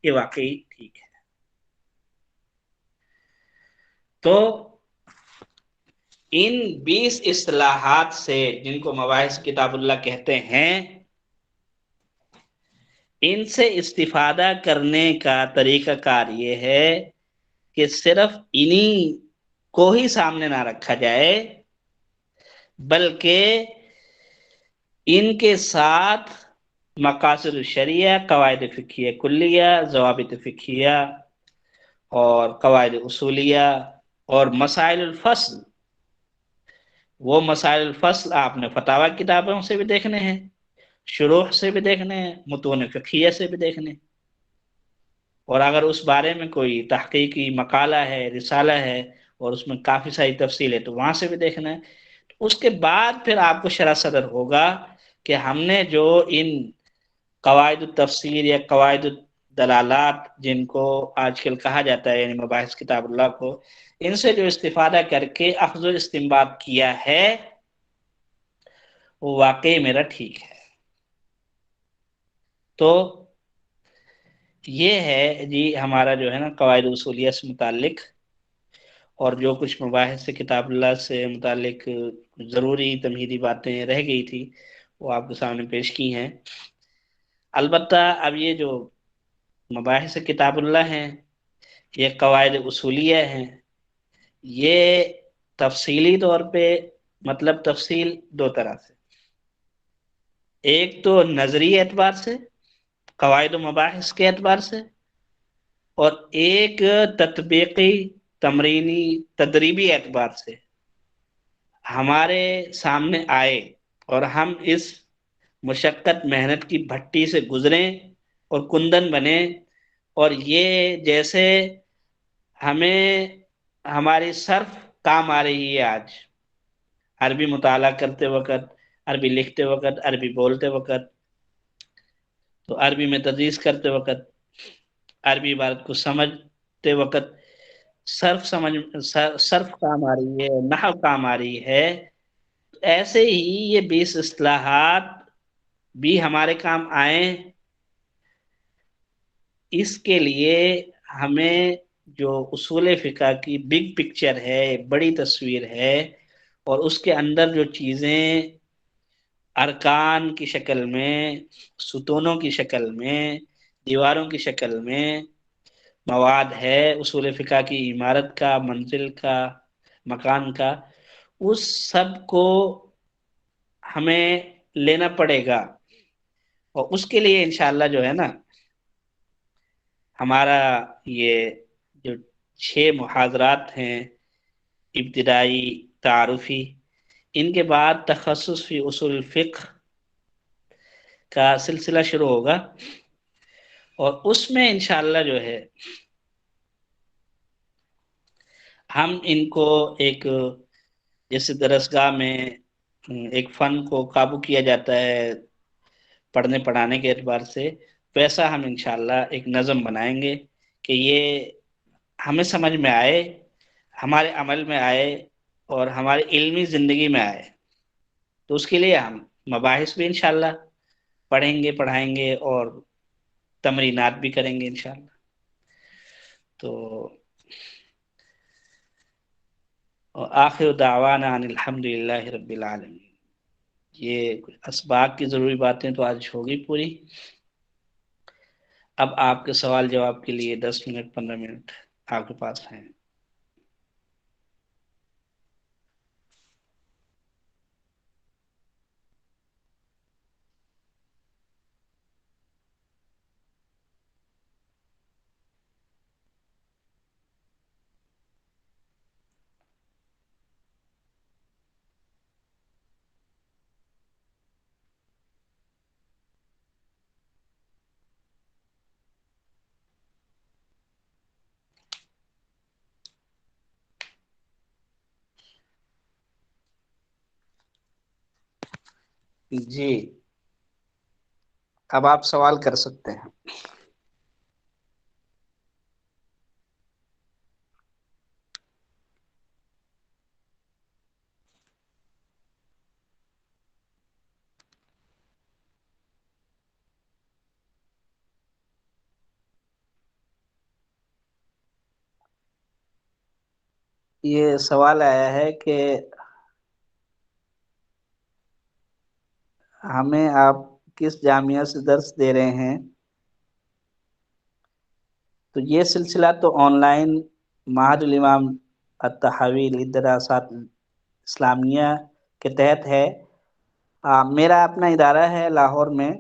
یہ واقعی ٹھیک ہے۔ تو ان 20 اصطلاحات سے، جن کو مباحث کتاب اللہ کہتے ہیں، ان سے استفادہ کرنے کا طریقہ کار یہ ہے کہ صرف انہی کو ہی سامنے نہ رکھا جائے، بلکہ ان کے ساتھ مقاصد الشریعہ، قواعد فقہیہ کلیہ، ضوابط فقہیہ اور قواعد اصولیہ اور مسائل الفصل، وہ مسائل الفصل آپ نے فتاوی کتابوں سے بھی دیکھنے ہیں، شروح سے بھی دیکھنے ہیں، متون فقہیہ سے بھی دیکھنے ہیں، اور اگر اس بارے میں کوئی تحقیقی مقالہ ہے، رسالہ ہے، اور اس میں کافی ساری تفصیل ہے، تو وہاں سے بھی دیکھنا ہے۔ اس کے بعد پھر آپ کو شرح صدر ہوگا کہ ہم نے جو ان قواعد التفسیر یا قواعد الدلالات، جن کو آج کل کہا جاتا ہے، یعنی مباحث کتاب اللہ کو، ان سے جو استفادہ کر کے اخذ و استنباط کیا ہے وہ واقعی میرا ٹھیک ہے۔ تو یہ ہے جی ہمارا جو ہے نا قواعد اصولیہ سے متعلق، اور جو کچھ مباحث کتاب اللہ سے متعلق ضروری تمہیدی باتیں رہ گئی تھی وہ آپ کے سامنے پیش کی ہیں۔ البتہ اب یہ جو مباحث کتاب اللہ ہیں، یہ قواعد اصولیہ ہیں، یہ تفصیلی طور پہ، مطلب تفصیل دو طرح سے، ایک تو نظری اعتبار سے قواعد و مباحث کے اعتبار سے، اور ایک تطبیقی تمرینی تدریبی اعتبار سے ہمارے سامنے آئے، اور ہم اس مشقت محنت کی بھٹی سے گزریں اور کندن بنے، اور یہ جیسے ہمیں ہماری صرف کام آ رہی ہے آج، عربی مطالعہ کرتے وقت، عربی لکھتے وقت، عربی بولتے وقت، تو عربی میں تدریس کرتے وقت، عربی عبارت کو سمجھتے وقت صرف کام آ رہی ہے، نحو کام آ رہی ہے، ایسے ہی یہ 20 اصطلاحات بھی ہمارے کام آئیں۔ اس کے لیے ہمیں جو اصول فقہ کی بگ پکچر ہے، بڑی تصویر ہے، اور اس کے اندر جو چیزیں ارکان کی شکل میں، ستونوں کی شکل میں، دیواروں کی شکل میں مواد ہے اصول فقہ کی، عمارت کا، منزل کا، مکان کا، اس سب کو ہمیں لینا پڑے گا، اور اس کے لیے انشاءاللہ جو ہے نا، ہمارا یہ جو 6 محاضرات ہیں، ابتدائی، تعارفی، ان کے بعد تخصص فی اصول الفقہ کا سلسلہ شروع ہوگا، اور اس میں انشاءاللہ جو ہے ہم ان کو ایک، جیسے درسگاہ میں ایک فن کو قابو کیا جاتا ہے پڑھنے پڑھانے کے اعتبار سے، ویسا ہم انشاءاللہ ایک نظم بنائیں گے کہ یہ ہمیں سمجھ میں آئے، ہمارے عمل میں آئے، اور ہماری علمی زندگی میں آئے، تو اس کے لیے ہم مباحث بھی انشاءاللہ پڑھیں گے، پڑھائیں گے، اور تمرینات بھی کریں گے انشاءاللہ۔ تو آخر دعوانا ان الحمد للہ رب العالمین۔ یہ اسباق کی ضروری باتیں تو آج ہوگی پوری۔ اب آپ کے سوال جواب کے لیے 10 منٹ 15 منٹ آپ کے پاس ہیں۔ جی، اب آپ سوال کر سکتے ہیں۔ یہ سوال آیا ہے کہ ہمیں آپ کس جامعہ سے درس دے رہے ہیں؟ تو یہ سلسلہ تو آن لائن معہد الامام الطحاوی للدراسات اسلامیہ کے تحت ہے۔ میرا اپنا ادارہ ہے لاہور میں،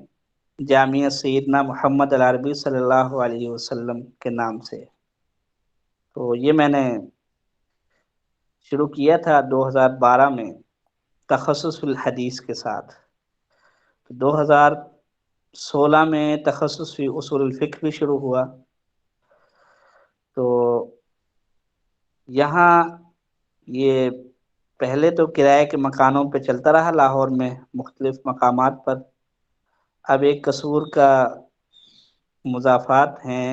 جامعہ سیدنا محمد العربی صلی اللہ علیہ وسلم کے نام سے۔ تو یہ میں نے شروع کیا تھا 2012 میں تخصص فی الحدیث کے ساتھ۔ 2016 میں تخصص فی اصول الفقہ بھی شروع ہوا۔ تو یہاں یہ پہلے تو کرائے کے مکانوں پہ چلتا رہا لاہور میں، مختلف مقامات پر۔ اب ایک قصور کا مضافات ہیں،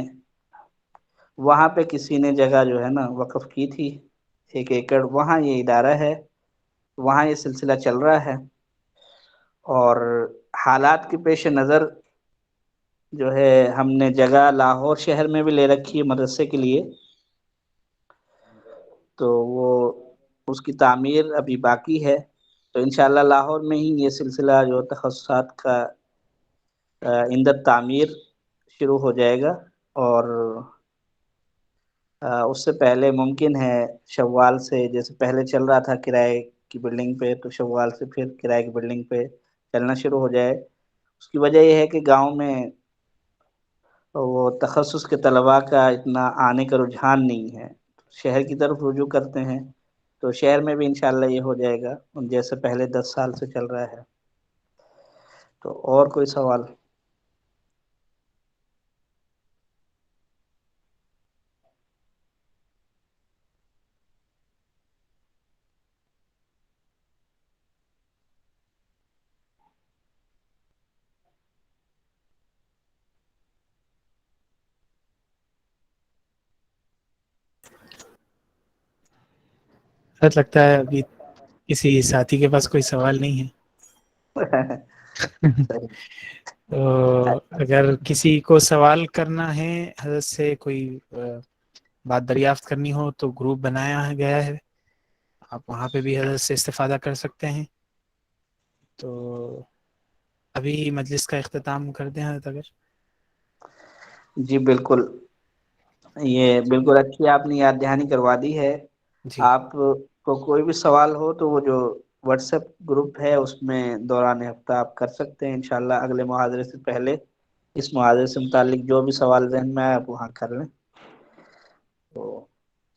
وہاں پہ کسی نے جگہ جو ہے نا وقف کی تھی 1 ایکڑ، وہاں یہ ادارہ ہے، وہاں یہ سلسلہ چل رہا ہے، اور حالات کے پیش نظر جو ہے ہم نے جگہ لاہور شہر میں بھی لے رکھی ہے مدرسے کے لیے، تو وہ اس کی تعمیر ابھی باقی ہے۔ تو انشاءاللہ لاہور میں ہی یہ سلسلہ جو تخصصات کا اندر تعمیر شروع ہو جائے گا، اور اس سے پہلے ممکن ہے شوال سے، جیسے پہلے چل رہا تھا کرائے کی بلڈنگ پہ، تو شوال سے پھر کرائے کی بلڈنگ پہ چلنا شروع ہو جائے۔ اس کی وجہ یہ ہے کہ گاؤں میں وہ تخصص کے طلباء کا اتنا آنے کا رجحان نہیں ہے، شہر کی طرف رجوع کرتے ہیں، تو شہر میں بھی انشاءاللہ یہ ہو جائے گا جیسے پہلے 10 سال سے چل رہا ہے۔ تو اور کوئی سوال؟
حضرت لگتا ہے ابھی کسی ساتھی کے پاس کوئی سوال نہیں ہے۔
صحیح۔
تو اگر کسی کو سوال کرنا ہے حضرت سے، کوئی بات دریافت کرنی ہو، تو گروپ بنایا گیا ہے، آپ وہاں پہ بھی حضرت سے استفادہ کر سکتے ہیں۔ تو ابھی مجلس کا اختتام کر دیں حضرت اگر؟
جی بالکل، یہ بالکل اچھی آپ نے یاد دہانی کروا دی ہے۔
جی
آپ کو کوئی بھی سوال ہو تو وہ جو واٹس ایپ گروپ ہے اس میں دوران ہفتہ آپ کر سکتے ہیں انشاءاللہ، اگلے محاضرے سے پہلے اس محاضرے سے متعلق جو بھی سوال ذہن میں آئے آپ وہاں کر لیں۔ تو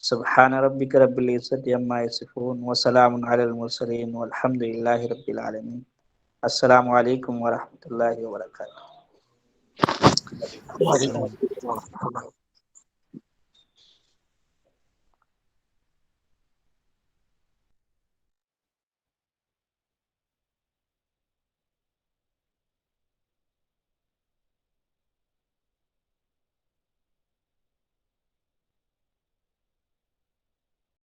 سبحان ربک رب العزت عما یصفون وسلام علی المرسلین والحمد للہ رب العالمین۔ السلام علیکم ورحمۃ اللہ وبرکاتہ۔
السلام۔